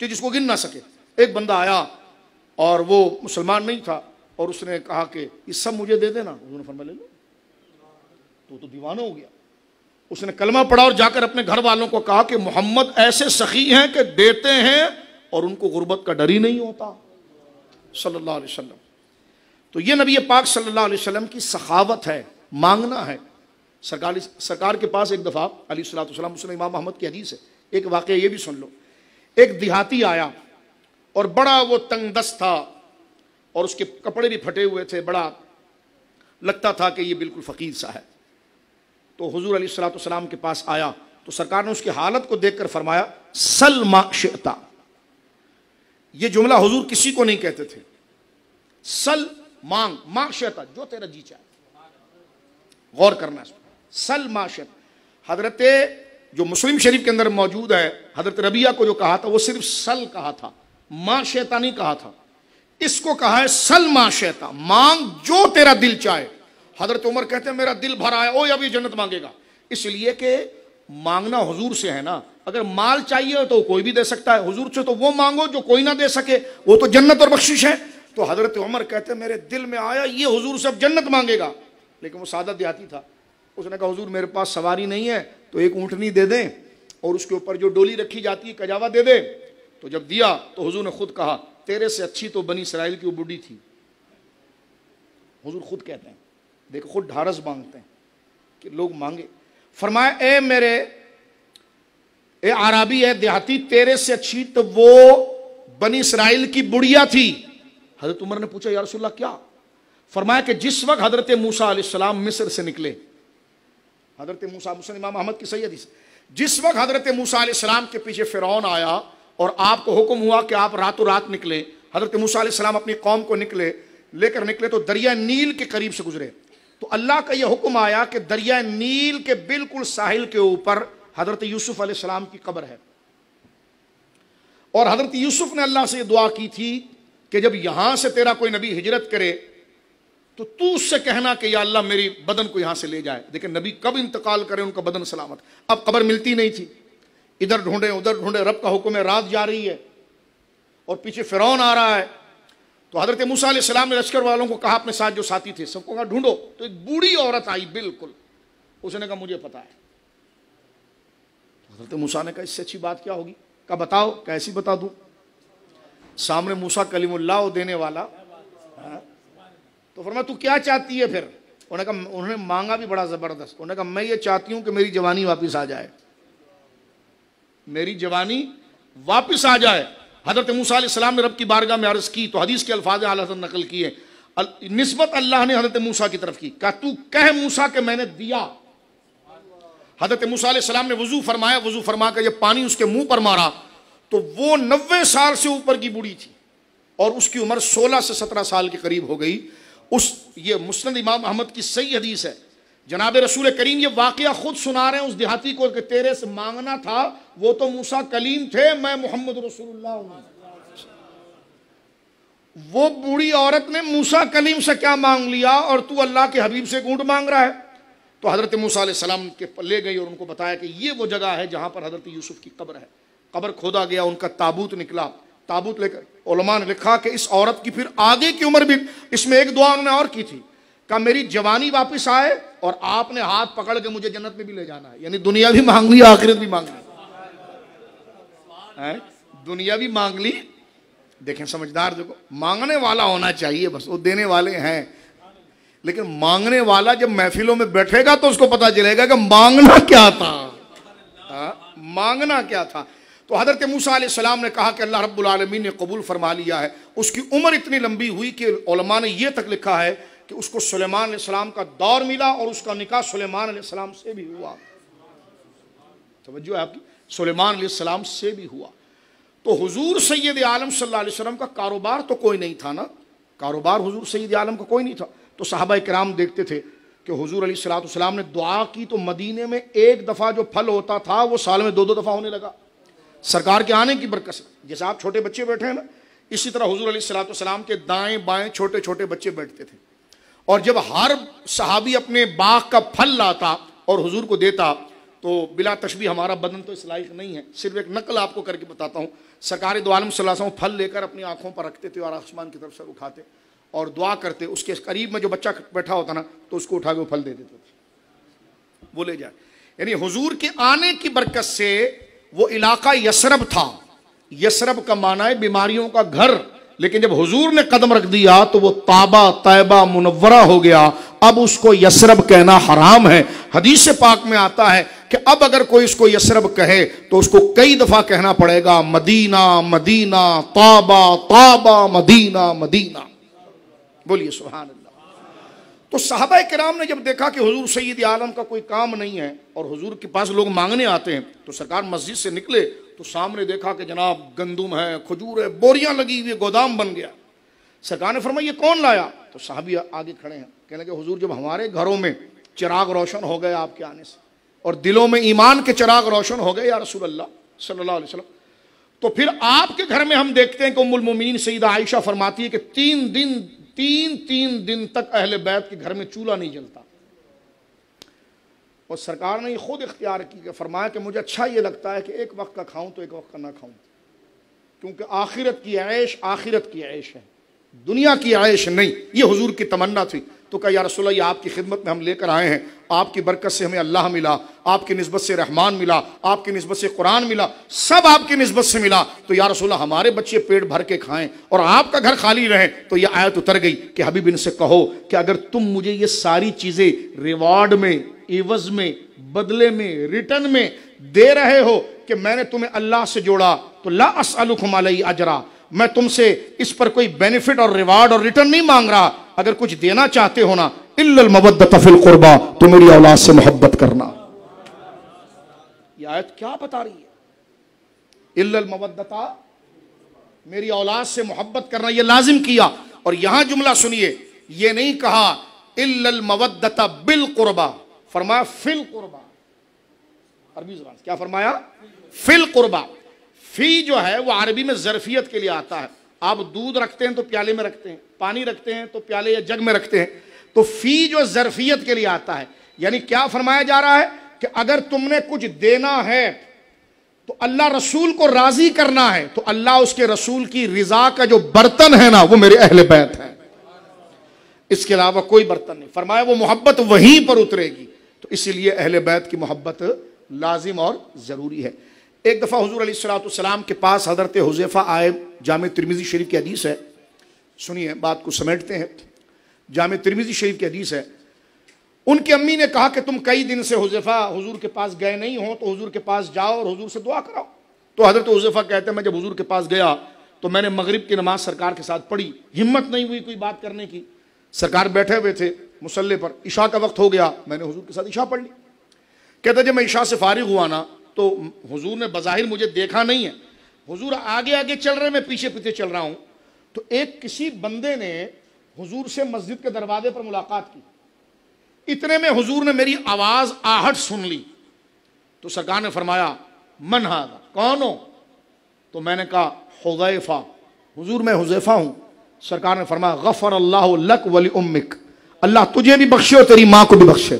کہ جس کو گن نہ سکے۔ ایک بندہ آیا اور وہ مسلمان نہیں تھا، اور اس نے کہا کہ یہ سب مجھے دے دینا۔ حضور نے فرمایا لے لو۔ تو دیوانہ ہو گیا۔ اس نے کلمہ پڑھا اور جا کر اپنے گھر والوں کو کہا کہ محمد ایسے سخی ہیں کہ دیتے ہیں اور ان کو غربت کا ڈر ہی نہیں ہوتا صلی اللہ علیہ وسلم۔ تو یہ نبی پاک صلی اللہ علیہ وسلم کی سخاوت ہے، مانگنا ہے۔ سرکار کے پاس ایک دفعہ علیہ الصلوۃ والسلام، مسلم امام احمد کی حدیث ہے، ایک واقعہ یہ بھی سن لو۔ ایک دیہاتی آیا اور بڑا وہ تنگ دست تھا اور اس کے کپڑے بھی پھٹے ہوئے تھے، بڑا لگتا تھا کہ یہ بالکل فقیر سا ہے۔ تو حضور علیہ الصلوۃ والسلام کے پاس آیا تو سرکار نے اس کی حالت کو دیکھ کر فرمایا سل ما شئت۔ یہ جملہ حضور کسی کو نہیں کہتے تھے، سل مانگ، ما شئت جو تیرا جی چاہے۔ غور کرنا اس پر، سل ما شئت۔ حضرت جو مسلم شریف کے اندر موجود ہے، حضرت ربیہ کو جو کہا تھا وہ صرف سل کہا تھا، ما شئت نہیں کہا تھا۔ اس کو کہا ہے سل ما شئتا، مانگ جو تیرا دل چاہے. حضرت عمر کہتے ہیں میرا دل بھر آیا، اوہ اب یہ جنت مانگے گا. اس لیے کہ مانگنا حضور سے ہے نا. اگر مال چاہیے تو کوئی بھی دے سکتا ہے، حضور سے تو وہ مانگو جو کوئی نہ دے سکے، وہ تو جنت اور بخشش ہے. تو حضرت عمر کہتے ہیں میرے دل میں آیا یہ حضور سے اب جنت مانگے گا. لیکن وہ سادہ دیہاتی تھا، اس نے کہا حضور میرے پاس سواری نہیں ہے تو ایک اونٹنی دے دیں اور اس کے اوپر جو ڈولی رکھی جاتی ہے کجاوا دے دے. تو جب دیا تو حضور نے خود کہا تیرے سے اچھی تو بنی اسرائیل کی وہ بڈھی تھی. حضور خود کہتے ہیں، دیکھو خود ڈھارس مانگتے ہیں کہ لوگ مانگے. فرمایا اے عربی، اے دیہاتی، تیرے سے اچھی تو وہ بنی اسرائیل کی بڑھیا تھی. حضرت عمر نے پوچھا یا رسول اللہ کیا؟ فرمایا کہ جس وقت حضرت موسیٰ علیہ السلام مصر سے نکلے، حضرت موسیٰ، مسلم امام احمد کی صحیح حدیث، جس وقت حضرت موسیٰ علیہ السلام کے پیچھے فرعون آیا اور آپ کو حکم ہوا کہ آپ راتوں رات نکلے، حضرت موسیٰ علیہ السلام اپنی قوم کو لے کر نکلے تو دریا نیل کے قریب سے گزرے. تو اللہ کا یہ حکم آیا کہ دریا نیل کے بالکل ساحل کے اوپر حضرت یوسف علیہ السلام کی قبر ہے. اور حضرت یوسف نے اللہ سے یہ دعا کی تھی کہ جب یہاں سے تیرا کوئی نبی ہجرت کرے تو تو اس سے کہنا کہ یا اللہ میری بدن کو یہاں سے لے جائے. لیکن نبی کب انتقال کرے ان کا بدن سلامت. اب قبر ملتی نہیں تھی، ادھر ڈھونڈے ادھر ڈھونڈے، رب کا حکم ہے رات جا رہی ہے اور پیچھے فرعون آ رہا ہے. تو حضرت موسیٰ علیہ السلام نے لشکر والوں کو کہا، اپنے ساتھ جو ساتھی تھے سب کو کہا ڈھونڈو. تو ایک بوڑھی عورت آئی بالکل، اس نے کہا مجھے پتا ہے. حضرت موسیٰ نے کہا اس سے اچھی بات کیا ہوگی؟ کہا بتاؤ. کیسی بتا دوں؟ سامنے موسیٰ کلیم اللہ دینے والا. تو فرمایا تو کیا چاہتی ہے پھر؟ انہوں نے مانگا بھی بڑا زبردست. انہوں نے کہا میں یہ چاہتی ہوں کہ میری جوانی واپس آ جائے، میری جوانی واپس آ جائے. حضرت موسیٰ علیہ السلام نے رب کی بارگاہ میں عرض کی تو حدیث کے الفاظ اعلیٰ حضرت نقل کیے. نسبت اللہ نے حضرت موسیٰ کی طرف کی، کہا تو کہہ موسیٰ کہ میں نے دیا. حضرت موسیٰ علیہ السلام نے وضو فرمایا، وضو فرما کر جب پانی اس کے منہ پر مارا تو وہ 90 سال سے اوپر کی بوڑھی تھی اور اس کی عمر 16 سے 17 سال کے قریب ہو گئی. یہ مسند امام احمد کی صحیح حدیث ہے. جناب رسول کریم یہ واقعہ خود سنا رہے ہیں اس دیہاتی کو کہ تیرے سے مانگنا تھا، وہ تو موسیٰ کلیم تھے، میں محمد رسول اللہ ہوں. وہ بوڑھی عورت نے موسیٰ کلیم سے کیا مانگ لیا اور تو اللہ کے حبیب سے اونٹ مانگ رہا ہے. تو حضرت موسیٰ علیہ السلام کے لے گئی اور ان کو بتایا کہ یہ وہ جگہ ہے جہاں پر حضرت یوسف کی قبر ہے. قبر کھودا گیا، ان کا تابوت نکلا. تابوت لے کر علماء نے لکھا کہ اس عورت کی پھر آگے کی عمر بھی، اس میں ایک دعا انہوں نے اور کی تھی، کہا میری جوانی واپس آئے اور آپ نے ہاتھ پکڑ کے مجھے جنت میں بھی لے جانا ہے. یعنی دنیا بھی مانگ لی، آخرت بھی مانگ لی. دنیا بھی مانگ لی. دیکھیں سمجھدار دیکھو، مانگنے والا ہونا چاہیے، بس وہ دینے والے ہیں. لیکن مانگنے والا جب محفلوں میں بیٹھے گا تو اس کو پتا چلے گا کہ مانگنا کیا تھا، مانگنا کیا تھا. تو حضرت موسیٰ علیہ السلام نے کہا کہ اللہ رب العالمین نے قبول فرما لیا ہے. اس کی عمر اتنی لمبی ہوئی کہ علماء نے یہ تک لکھا ہے کہ اس کو سلیمان علیہ السلام کا دور ملا اور اس کا نکاح سلیمان علیہ السلام سے بھی ہوا. توجہ ہے آپ کی، سلیمان علیہ السلام سے بھی ہوا. تو حضور سید عالم صلی اللہ علیہ وسلم کا کاروبار تو کوئی نہیں تھا نا، کاروبار حضور سید عالم کا کوئی نہیں تھا. تو صحابہ کرام دیکھتے تھے کہ حضور علیہ الصلوۃ والسلام نے دعا کی تو مدینے میں ایک دفعہ جو پھل ہوتا تھا وہ سال میں 2 دفعہ ہونے لگا سرکار کے آنے کی برکت سے. جیسے آپ چھوٹے بچے بیٹھے ہیں نا، اسی طرح حضور علیہ الصلوۃ والسلام کے دائیں بائیں چھوٹے چھوٹے بچے بیٹھتے تھے. اور جب ہر صحابی اپنے باغ کا پھل لاتا اور حضور کو دیتا تو بلا تشبیہ ہمارا بدن تو اس لائق نہیں ہے، صرف ایک نقل آپ کو کر کے بتاتا ہوں. سرکار دو عالم صلی اللہ علیہ وسلم پھل لے کر اپنی آنکھوں پر رکھتے تھے اور آسمان کی طرف سے اٹھاتے اور دعا کرتے. اس کے قریب میں جو بچہ بیٹھا ہوتا نا تو اس کو اٹھا کے وہ پھل دے دیتے تھے، وہ لے جائے. یعنی حضور کے آنے کی برکت سے وہ علاقہ یثرب تھا. یثرب کا معنی ہے بیماریوں کا گھر، لیکن جب حضور نے قدم رکھ دیا تو وہ طابہ طیبہ منورہ ہو گیا. اب اس کو یثرب کہنا حرام ہے. حدیث پاک میں آتا ہے کہ اب اگر کوئی اس کو یثرب کہے تو اس کو کئی دفعہ کہنا پڑے گا مدینہ مدینہ، طابہ طابہ، مدینہ مدینہ. بولیے سبحان اللہ. تو صحابہ کرام نے جب دیکھا کہ حضور سید عالم کا کوئی کام نہیں ہے اور حضور کے پاس لوگ مانگنے آتے ہیں تو سرکار مسجد سے نکلے تو سامنے دیکھا کہ جناب گندم ہے، کھجور ہے، بوریاں لگی ہوئی، گودام بن گیا. سرکار نے فرمایا یہ کون لایا؟ تو صحابی آگے کھڑے ہیں، کہنے لگے حضور جب ہمارے گھروں میں چراغ روشن ہو گئے آپ کے آنے سے اور دلوں میں ایمان کے چراغ روشن ہو گئے یا رسول اللہ صلی اللہ علیہ وسلم، تو پھر آپ کے گھر میں ہم دیکھتے ہیں کہ ام المومنین سیدہ عائشہ فرماتی ہے کہ تین دن تک اہل بیت کے گھر میں چولہا نہیں جلتا، اور سرکار نے یہ خود اختیار کی کہ فرمایا کہ مجھے اچھا یہ لگتا ہے کہ ایک وقت کا کھاؤں تو ایک وقت کا نہ کھاؤں، کیونکہ آخرت کی عیش ہے، دنیا کی عیش نہیں۔ یہ حضور کی تمنا تھی۔ تو کہا یا رسول اللہ، یہ آپ کی خدمت میں ہم لے کر آئے ہیں، آپ کی برکت سے ہمیں اللہ ملا، آپ کی نسبت سے رحمان ملا، آپ کی نسبت سے قرآن ملا، سب آپ کی نسبت سے ملا، تو یا رسول اللہ ہمارے بچے پیٹ بھر کے کھائیں اور آپ کا گھر خالی رہے۔ تو یہ آیت اتر گئی کہ حبیب ان سے کہو کہ اگر تم مجھے یہ ساری چیزیں ریوارڈ میں، عوض میں، بدلے میں، ریٹرن میں دے رہے ہو کہ میں نے تمہیں اللہ سے جوڑا، تو لا اسألکم علیہ اجرا، میں تم سے اس پر کوئی بینیفٹ اور ریوارڈ اور ریٹرن نہیں مانگ رہا، اگر کچھ دینا چاہتے ہو نا، الا المودۃ فی القربى، تو میری اولاد سے محبت کرنا۔ یہ آیت کیا بتا رہی ہے؟ الا المودۃ، میری اولاد سے محبت کرنا، یہ لازم کیا۔ اور یہاں جملہ سنیے، یہ نہیں کہا الا المودۃ بالقربى، فرمایا فی القربى، عربی زبان سے کیا فرمایا؟ فی القربى۔ فی جو ہے وہ عربی میں ظرفیت کے لیے آتا ہے، آپ دودھ رکھتے ہیں تو پیالے میں رکھتے ہیں، پانی رکھتے ہیں تو پیالے یا جگ میں رکھتے ہیں، تو فی جو ظرفیت کے لیے آتا ہے، یعنی کیا فرمایا جا رہا ہے کہ اگر تم نے کچھ دینا ہے تو اللہ رسول کو راضی کرنا ہے، تو اللہ اس کے رسول کی رضا کا جو برتن ہے نا، وہ میرے اہل بیت ہیں، اس کے علاوہ کوئی برتن نہیں۔ فرمایا وہ محبت وہیں پر اترے گی، تو اسی لیے اہل بیت کی محبت لازم اور ضروری ہے۔ ایک دفعہ حضور علیہ الصلوۃ والسلام کے پاس حضرت حذیفہ آئے، جامع ترمذی شریف کی حدیث ہے، سنیے بات کو سمیٹتے ہیں، جامع ترمذی شریف کی حدیث ہے۔ ان کی امی نے کہا کہ تم کئی دن سے حذیفہ حضور کے پاس گئے نہیں ہو، تو حضور کے پاس جاؤ اور حضور سے دعا کراؤ۔ تو حضرت حذیفہ کہتے ہیں میں جب حضور کے پاس گیا تو میں نے مغرب کی نماز سرکار کے ساتھ پڑھی، ہمت نہیں ہوئی کوئی بات کرنے کی، سرکار بیٹھے ہوئے تھے مصلی پر، عشاء کا وقت ہو گیا، میں نے حضور کے ساتھ عشاء پڑھ لی۔ کہتا جب میں عشاء سے فارغ ہوا نا تو حضور نے بظاہر مجھے دیکھا نہیں ہے، حضور آگے آگے چل رہے، میں پیچھے پیچھے چل رہا ہوں، تو ایک کسی بندے نے حضور سے مسجد کے دروازے پر ملاقات کی، اتنے میں حضور نے میری آواز آہٹ سن لی، تو سرکار نے فرمایا من ھذا، کون ہو؟ تو میں نے کہا حذیفہ، حضور میں حذیفہ ہوں۔ سرکار نے فرمایا غفر اللہ لک ولی امک، اللہ تجھے بھی بخشے اور تیری ماں کو بھی بخشے،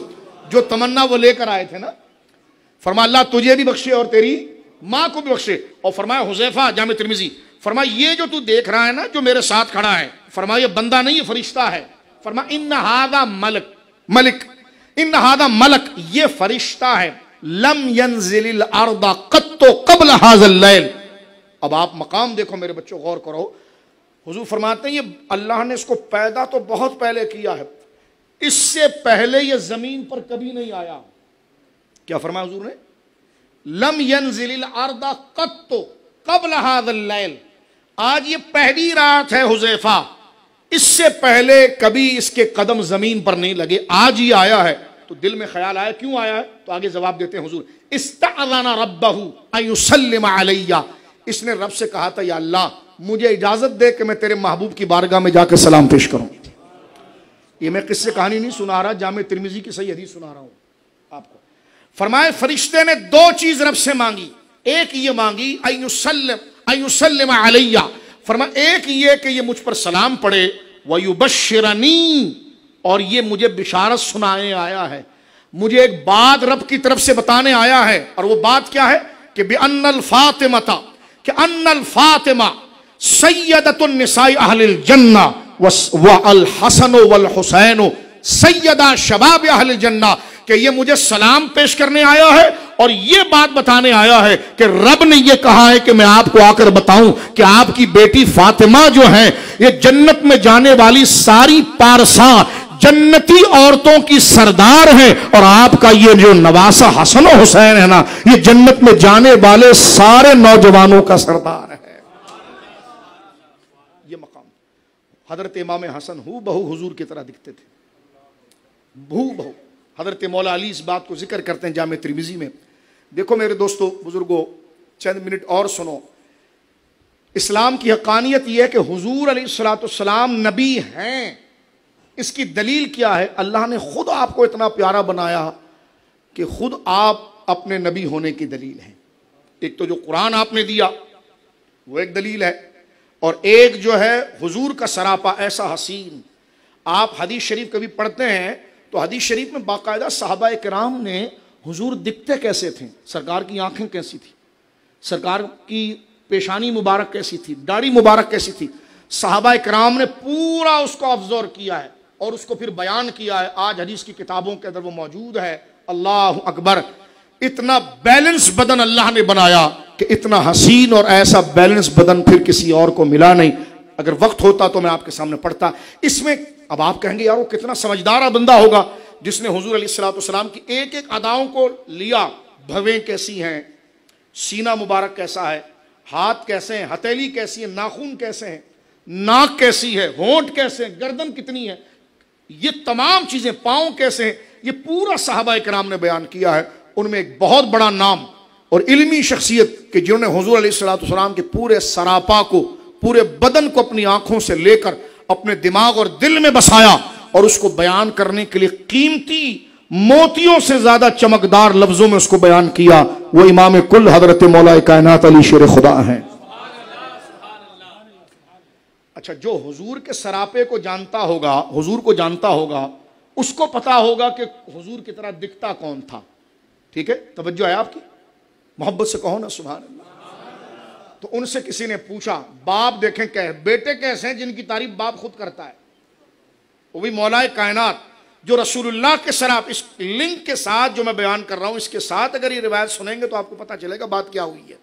جو تمنا وہ لے کر آئے تھے نا، فرمایا اللہ تجھے بھی بخشے اور تیری ماں کو بھی بخشے۔ اور فرمایا حذیفہ، جامع ترمذی، فرمایا یہ جو تو دیکھ رہا ہے نا، جو میرے ساتھ کھڑا ہے، فرمایا یہ بندہ نہیں، یہ فرشتہ ہے۔ فرمایا ان ھذا ملک، ان ھذا ملک، یہ فرشتہ ہے، لم ينزل الارض قط قبل ھذا اللیل۔ اب آپ مقام دیکھو میرے بچوں، غور کرو، حضور فرماتے ہیں یہ اللہ نے اس کو پیدا تو بہت پہلے کیا ہے، اس سے پہلے یہ زمین پر کبھی نہیں آیا۔ کیا فرمایا حضور نے؟ لم ينزل الارض قط قبل هذا اللیل، آج یہ پہلی رات ہے حذیفہ، اس سے پہلے کبھی اس کے قدم زمین پر نہیں لگے، آج ہی آیا ہے۔ تو دل میں خیال آیا کیوں آیا ہے؟ تو آگے جواب دیتے ہیں حضور، استأذن ربہ ان یسلم علی، اس نے رب سے کہا تھا یا اللہ مجھے اجازت دے کہ میں تیرے محبوب کی بارگاہ میں جا کے سلام پیش کروں۔ یہ میں قصے کہانی نہیں سنا رہا، جامع ترمذی کی صحیح حدیث سنا رہا ہوں آپ کو۔ فرمائے فرشتے نے دو چیز رب سے مانگی، ایک یہ مانگی ان یسلم علی، فرمایا ایک یہ کہ یہ مجھ پر سلام پڑھے، ویبشرنی، اور یہ مجھے بشارت سنانے آیا ہے، مجھے ایک بات رب کی طرف سے بتانے آیا ہے، اور وہ بات کیا ہے کہ بأن الفاطمہ، کہ ان الفاطمہ سیدۃ النساء اہل الجنہ والحسن والحسین سیدہ شباب اہل الجنہ، کہ یہ مجھے سلام پیش کرنے آیا ہے اور یہ بات بتانے آیا ہے کہ رب نے یہ کہا ہے کہ میں آپ کو آ کر بتاؤں کہ آپ کی بیٹی فاطمہ جو ہیں یہ جنت میں جانے والی ساری پارسا جنتی عورتوں کی سردار ہے، اور آپ کا یہ جو نواسہ حسن و حسین ہے نا، یہ جنت میں جانے والے سارے نوجوانوں کا سردار ہے۔ یہ مقام حضرت امام حسن ہو بہو حضور کی طرح دکھتے تھے، بہو بہو۔ حضرت مولا علی اس بات کو ذکر کرتے ہیں جامع ترمذی میں۔ دیکھو میرے دوستو بزرگوں، چند منٹ اور سنو، اسلام کی حقانیت یہ ہے کہ حضور علیہ الصلوۃ والسلام نبی ہیں۔ اس کی دلیل کیا ہے؟ اللہ نے خود آپ کو اتنا پیارا بنایا کہ خود آپ اپنے نبی ہونے کی دلیل ہیں۔ ایک تو جو قرآن آپ نے دیا، وہ ایک دلیل ہے، اور ایک جو ہے حضور کا سراپا ایسا حسین. آپ حدیث شریف کبھی پڑھتے ہیں تو حدیث شریف میں باقاعدہ صحابہ کرام نے حضور دکھتے کیسے تھے، سرکار کی آنکھیں کیسی تھی، سرکار کی پیشانی مبارک کیسی تھی، داڑھی مبارک کیسی تھی، صحابہ کرام نے پورا اس کو ابزرو کیا ہے اور اس کو پھر بیان کیا ہے. آج حدیث کی کتابوں کے اندر وہ موجود ہے. اللہ اکبر، اتنا بیلنس بدن اللہ نے بنایا کہ اتنا حسین اور ایسا بیلنس بدن پھر کسی اور کو ملا نہیں. اگر وقت ہوتا تو میں آپ کے سامنے پڑھتا. اس میں اب آپ کہیں گے یار وہ کتنا سمجھدار بندہ ہوگا جس نے حضور علیہ السلام کی ایک ایک اداؤں کو لیا. بھویں کیسی ہیں، سینہ مبارک کیسا ہے، ہاتھ کیسے ہیں، ہتھیلی کیسی ہے، ناخن کیسے ہیں، ناک کیسی ہے، ہونٹ کیسے ہیں، گردن کتنی ہے، یہ تمام چیزیں، پاؤں کیسے ہیں، یہ پورا صحابہ کرام نے بیان کیا ہے. ان میں ایک بہت بڑا نام اور علمی شخصیت کہ جنہوں نے حضور علیہ السلام کے پورے سراپا کو، پورے بدن کو اپنی آنکھوں سے لے کر اپنے دماغ اور دل میں بسایا اور اس کو بیان کرنے کے لیے قیمتی موتیوں سے زیادہ چمکدار لفظوں میں اس کو بیان کیا، وہ امام کل حضرت مولا کائنات علی شیر خدا ہیں. اچھا، جو حضور کے سراپے کو جانتا ہوگا، حضور کو جانتا ہوگا، اس کو پتا ہوگا کہ حضور کی طرح دکھتا کون تھا. ٹھیک ہے، توجہ ہے آپ کی، محبت سے کہو نا سبحان اللہ. تو ان سے کسی نے پوچھا، باپ دیکھیں کہ بیٹے کیسے ہیں جن کی تعریف باپ خود کرتا ہے، وہ بھی مولا کائنات جو رسول اللہ کے سراپ. اس لنک کے ساتھ جو میں بیان کر رہا ہوں، اس کے ساتھ اگر یہ روایت سنیں گے تو آپ کو پتا چلے گا بات کیا ہوئی ہے.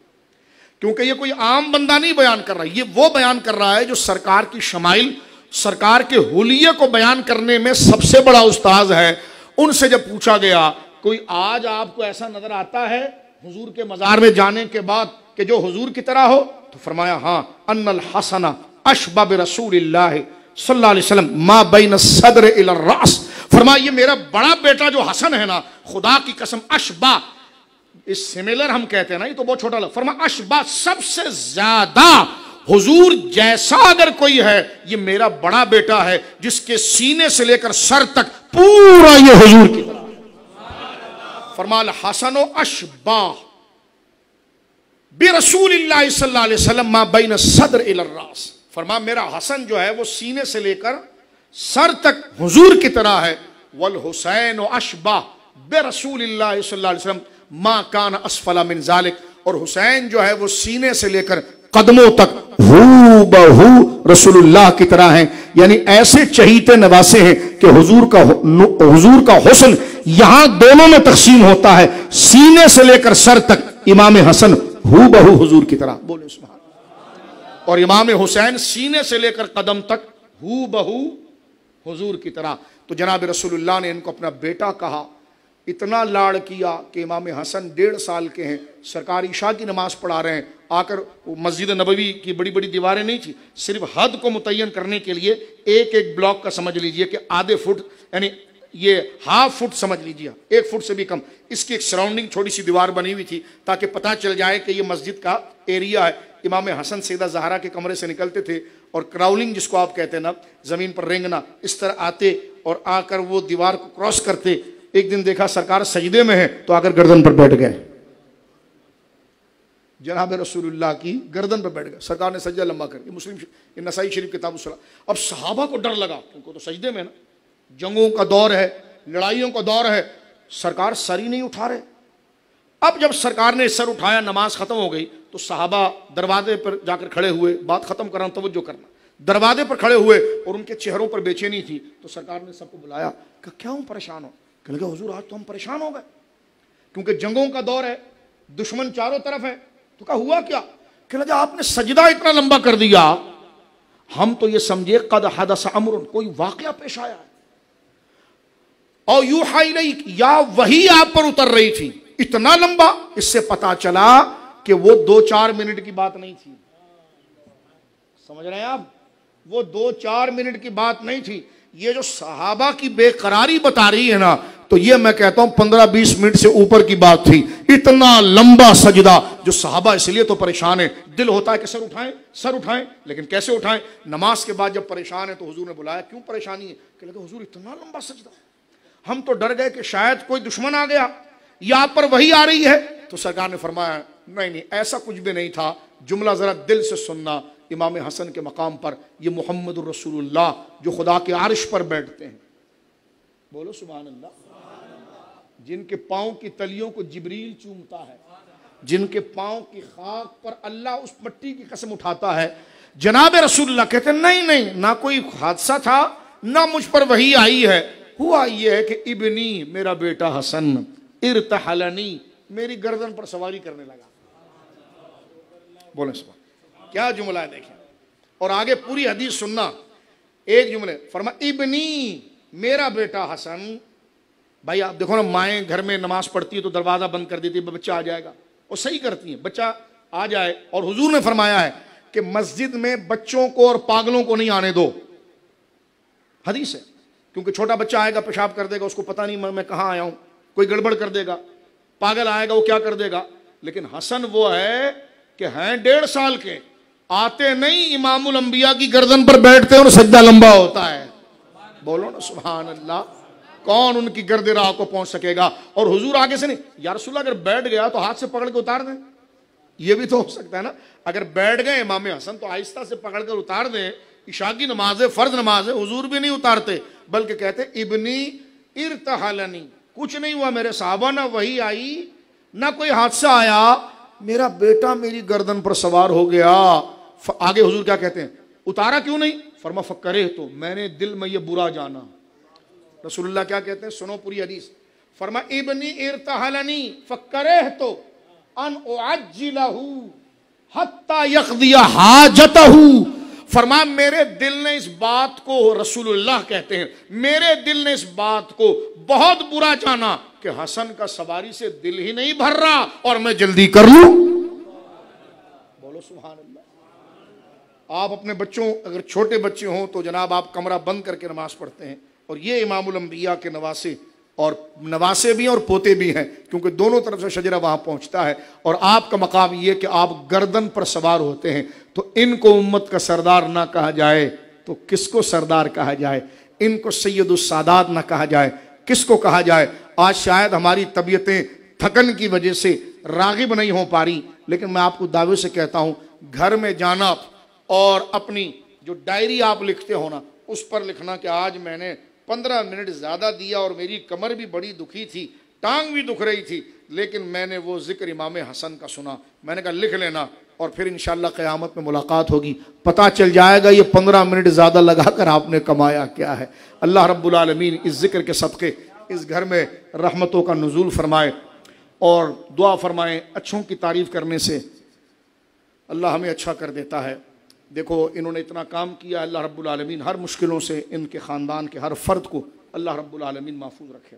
کیونکہ یہ کوئی عام بندہ نہیں بیان کر رہا، یہ وہ بیان کر رہا ہے جو سرکار کی شمائل، سرکار کے حلیے کو بیان کرنے میں سب سے بڑا استاذ ہے. ان سے جب پوچھا گیا کوئی آج آپ کو ایسا نظر آتا ہے حضور کے مزار میں جانے کے بعد کہ جو حضور کی طرح ہو؟ تو فرمایا ہاں، ان الحسن اشبہ برسول اللہ صلی اللہ علیہ وسلم ما بین الصدر الی الراس. فرمایا یہ میرا بڑا بیٹا جو حسن ہے نا، خدا کی قسم، اشبہ، اس سیملر ہم کہتے ہیں نا، یہ تو بہت چھوٹا لفظ. فرمایا اشبہ، سب سے زیادہ حضور جیسا اگر کوئی ہے یہ میرا بڑا بیٹا ہے، جس کے سینے سے لے کر سر تک پورا یہ حضور کی طرح. فرمایا الحسن اشبہ برسول اللہ صلی اللہ علیہ وسلم ما بین الصدر الی الراس. فرمایا میرا حسن جو ہے وہ سینے سے لے کر سر تک حضور کی طرح ہے. والحسین اشبہ برسول اللہ صلی اللہ علیہ وسلم ما کان اسفل من ذالک. اور حسین جو ہے وہ سینے سے لے کر قدموں تک ہو بہو رسول اللہ کی طرح ہیں. یعنی ایسے چہیتے نواسے ہیں کہ حضور کا حسن یہاں دونوں میں تقسیم ہوتا ہے، سینے سے لے کر سر تک امام حسن ہو بہو حضور کی طرح، بولے سبحان اللہ، اور امام حسین سینے سے لے کر قدم تک ہو بہو حضور کی طرح. تو جناب رسول اللہ نے ان کو اپنا بیٹا کہا، اتنا لاڑ کیا کہ امام حسن 1.5 سال کے ہیں، سرکار عشاء کی نماز پڑھا رہے ہیں، آ کر مسجد نبوی کی بڑی بڑی دیواریں نہیں تھی، صرف حد کو متعین کرنے کے لیے ایک ایک بلاک کا سمجھ لیجئے کہ آدھے فٹ، یعنی یہ ½ فٹ سمجھ لیجئے، 1 فٹ سے بھی کم، اس کی ایک سراؤنڈنگ چھوٹی سی دیوار بنی ہوئی تھی تاکہ پتہ چل جائے کہ یہ مسجد کا ایریا ہے. امام حسن سیدہ زہرا کے کمرے سے نکلتے تھے اور کراؤلنگ جس کو آپ کہتے ہیں نا، زمین پر رینگنا، اس طرح آتے اور آ کر وہ دیوار کو کراس کرتے. ایک دن دیکھا سرکار سجدے میں ہے تو آ کر گردن پر بیٹھ گئے، جناب رسول اللہ کی گردن پر بیٹھ گئے. سرکار نے سجدہ لمبا کر، یہ مسلم، یہ نسائی شریف کتاب الصلاۃ. اب صحابہ کو ڈر لگا کیونکہ تو سجدے میں نا، جنگوں کا دور ہے، لڑائیوں کا دور ہے، سرکار سر ہی نہیں اٹھا رہے. اب جب سرکار نے سر اٹھایا، نماز ختم ہو گئی تو صحابہ دروازے پر جا کر کھڑے ہوئے. بات ختم کر رہا ہوں، توجہ کرنا. دروازے پر کھڑے ہوئے اور ان کے چہروں پر بے چینی تھی. تو سرکار نے سب کو بلایا کہ کیا ہوں پریشان ہو؟ کہنے لگے حضور آج تو ہم پریشان ہو گئے کیونکہ جنگوں کا دور ہے، دشمن چاروں طرف ہے. تو کہا ہوا کیا؟ کہنے لگے آپ نے سجدہ اتنا لمبا کر دیا، ہم تو یہ سمجھے قد حدث امر، کوئی واقعہ پیش آیا ہے، اور یوحی الیک، یا وہی آپ پر اتر رہی تھی. اتنا لمبا، اس سے پتا چلا کہ وہ 2-4 منٹ کی بات نہیں تھی. سمجھ رہے ہیں آپ؟ وہ 2-4 منٹ کی بات نہیں تھی. یہ جو صحابہ کی بے قراری بتا رہی ہے نا، تو یہ میں کہتا ہوں 15-20 منٹ سے اوپر کی بات تھی. اتنا لمبا سجدہ جو صحابہ اس لیے تو پریشان ہیں. دل ہوتا ہے کہ سر اٹھائیں، لیکن کیسے اٹھائیں؟ نماز کے بعد جب پریشان ہے تو حضور نے بلایا، کیوں پریشانی ہے؟ کہ لگا حضور اتنا لمبا سجدہ، ہم تو ڈر گئے کہ شاید کوئی دشمن آ گیا یا آپ پر وہی آ رہی ہے. تو سرکار نے فرمایا نہیں نہیں ایسا کچھ بھی نہیں تھا، جملہ ذرا دل سے سننا۔ امام حسن کے مقام پر یہ محمد الرسول اللہ جو خدا کے عرش پر بیٹھتے ہیں، بولو سبحان اللہ، جن کے پاؤں کی تلیوں کو جبریل چومتا ہے، جن کے پاؤں کی خاک پر اللہ اس مٹی کی قسم اٹھاتا ہے، جناب رسول اللہ کہتے ہیں نہیں نہیں، نہ کوئی حادثہ تھا نہ مجھ پر وحی آئی ہے، ہوا یہ ہے کہ ابنی میرا بیٹا حسن ارتحلنی میری گردن پر سواری کرنے لگا۔ بولیں سبحان، کیا جملہ ہے دیکھیں، اور آگے پوری حدیث سننا۔ ایک جملے فرما ابنی میرا بیٹا حسن۔ بھائی آپ دیکھو نا، مائیں گھر میں نماز پڑھتی ہے تو دروازہ بند کر دیتی ہے، بچہ آ جائے گا، وہ صحیح کرتی ہیں، بچہ آ جائے۔ اور حضور نے فرمایا ہے کہ مسجد میں بچوں کو اور پاگلوں کو نہیں آنے دو، حدیث ہے، کیونکہ چھوٹا بچہ آئے گا پیشاب کر دے گا، اس کو پتہ نہیں میں کہاں آیا ہوں، کوئی گڑبڑ کر دے گا، پاگل آئے گا وہ کیا کر دے گا۔ لیکن حسن وہ ہے کہ ہیں 1.5 سال کے، آتے نہیں امام الانبیاء کی گردن پر بیٹھتے اور سجدہ لمبا ہوتا ہے، بولو نا سبحان اللہ، کون ان کی گرد راہ کو پہنچ سکے گا۔ اور حضور آگے سے نہیں، یا رسول اللہ اگر بیٹھ گیا تو ہاتھ سے پکڑ کے اتار دیں، یہ بھی تو ہو سکتا ہے نا، اگر بیٹھ گئے امام حسن تو آہستہ سے پکڑ کر اتار دیں۔ عشاء کی نماز ہے، فرض نماز ہے، حضور بھی نہیں اتارتے بلکہ کہتے ابنی ارتحلنی، کچھ نہیں ہوا میرے صحابہ، نہ وہی آئی نہ کوئی حادثہ آیا، میرا بیٹا میری گردن پر سوار ہو گیا۔ آگے حضور کیا کہتے ہیں، اتارا کیوں نہیں؟ فرما فکرے تو میں نے دل میں یہ برا جانا۔ رسول اللہ کیا کہتے ہیں، سنو پوری حدیث، فرما ابنی ارتحلنی فکرے تو ان اعجلہ حتی یقضی حاجتہ، فرما میرے دل نے اس بات کو، رسول اللہ کہتے ہیں میرے دل نے اس بات کو بہت برا جانا کہ حسن کا سواری سے دل ہی نہیں بھر رہا اور میں جلدی کر لوں۔ بولو سبحان اللہ۔ آپ اپنے بچوں، اگر چھوٹے بچے ہوں تو جناب آپ کمرہ بند کر کے نماز پڑھتے ہیں، اور یہ امام الانبیاء کے نواسے، اور نواسے بھی اور پوتے بھی ہیں، کیونکہ دونوں طرف سے شجرہ وہاں پہنچتا ہے، اور آپ کا مقام یہ کہ آپ گردن پر سوار ہوتے ہیں، تو ان کو امت کا سردار نہ کہا جائے تو کس کو سردار کہا جائے؟ ان کو سید السادات نہ کہا جائے کس کو کہا جائے؟ آج شاید ہماری طبیعتیں تھکن کی وجہ سے راغب نہیں ہو پا رہی، لیکن میں آپ کو دعوے سے کہتا ہوں، گھر میں جانا اور اپنی جو ڈائری آپ لکھتے ہو نا، اس پر لکھنا کہ آج میں نے 15 منٹ زیادہ دیا اور میری کمر بھی بڑی دکھی تھی، ٹانگ بھی دکھ رہی تھی، لیکن میں نے وہ ذکر امام حسن کا سنا، میں نے کہا لکھ لینا، اور پھر انشاءاللہ قیامت میں ملاقات ہوگی، پتہ چل جائے گا یہ 15 منٹ زیادہ لگا کر آپ نے کمایا کیا ہے۔ اللہ رب العالمین اس ذکر کے صدقے اس گھر میں رحمتوں کا نزول فرمائے، اور دعا فرمائیں، اچھوں کی تعریف کرنے سے اللہ ہمیں اچھا کر دیتا ہے۔ دیکھو انہوں نے اتنا کام کیا، اللہ رب العالمین ہر مشکلوں سے ان کے خاندان کے ہر فرد کو اللہ رب العالمین محفوظ رکھے۔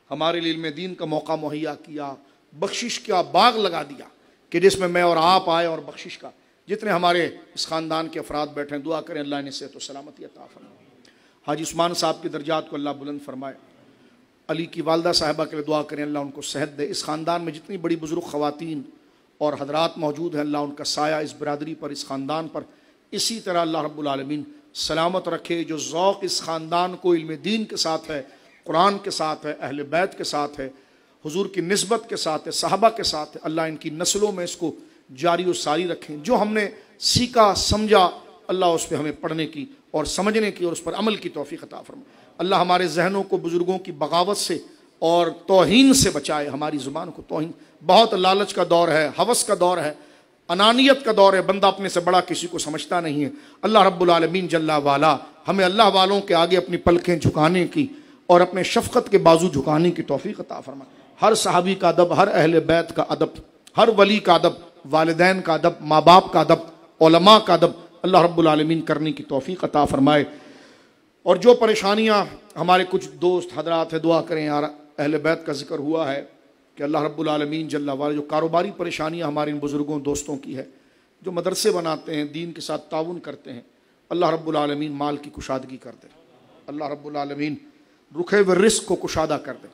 ہمارے لیے علم دین کا موقع مہیا کیا، بخشش کا باغ لگا دیا کہ جس میں اور آپ آئے، اور بخشش کا جتنے ہمارے اس خاندان کے افراد بیٹھے ہیں، دعا کریں اللہ انہیں صحت و سلامتی عطا فرمائے۔ حاجی عثمان صاحب کی درجات کو اللہ بلند فرمائے۔ علی کی والدہ صاحبہ کے لیے دعا کریں اللہ ان کو صحت دے۔ اس خاندان میں جتنی بڑی بزرگ خواتین اور حضرات موجود ہیں، اللہ ان کا سایہ اس برادری پر، اس خاندان پر اسی طرح اللہ رب العالمین سلامت رکھے۔ جو ذوق اس خاندان کو علم دین کے ساتھ ہے، قرآن کے ساتھ ہے، اہل بیت کے ساتھ ہے، حضور کی نسبت کے ساتھ ہے، صحابہ کے ساتھ ہے، اللہ ان کی نسلوں میں اس کو جاری و ساری رکھیں۔ جو ہم نے سیکھا سمجھا، اللہ اس پہ ہمیں پڑھنے کی اور سمجھنے کی اور اس پر عمل کی توفیق عطا فرمائے۔ اللہ ہمارے ذہنوں کو بزرگوں کی بغاوت سے اور توہین سے بچائے، ہماری زبان کو توہین، بہت لالچ کا دور ہے، ہوس کا دور ہے، انانیت کا دور ہے، بندہ اپنے سے بڑا کسی کو سمجھتا نہیں ہے۔ اللہ رب العالمین جل والا ہمیں اللہ والوں کے آگے اپنی پلکیں جھکانے کی اور اپنے شفقت کے بازو جھکانے کی توفیق عطا فرمائے۔ ہر صحابی کا ادب، ہر اہل بیت کا ادب، ہر ولی کا ادب، والدین کا ادب، ماں باپ کا ادب، علماء کا ادب اللہ رب العالمین کرنے کی توفیق عطا فرمائے۔ اور جو پریشانیاں ہمارے کچھ دوست حضرات ہیں، دعا کریں یار، اہل بیت کا ذکر ہوا ہے کہ اللہ رب العالمین جل وعلا جو کاروباری پریشانیاں ہمارے ان بزرگوں دوستوں کی ہے، جو مدرسے بناتے ہیں، دین کے ساتھ تعاون کرتے ہیں، اللہ رب العالمین مال کی کشادگی کر دے، اللہ رب العالمین رکھے ہوئے رزق کو کشادہ کر دے۔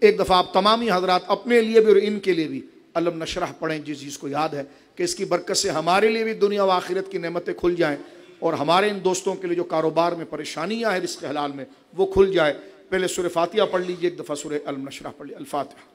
ایک دفعہ آپ تمامی حضرات اپنے لیے بھی اور ان کے لیے بھی علم نشرح پڑھیں، جس چیز کو یاد ہے کہ اس کی برکت سے ہمارے لیے بھی دنیا و آخرت کی نعمتیں کھل جائیں، اور ہمارے ان دوستوں کے لیے جو کاروبار میں پریشانیاں ہیں رزق حلال میں، وہ کھل جائے۔ پہلے سورہ فاتحہ پڑھ لیجیے، ایک دفعہ سورہ علم نشرح پڑھ لیجیے۔ الفاتحہ۔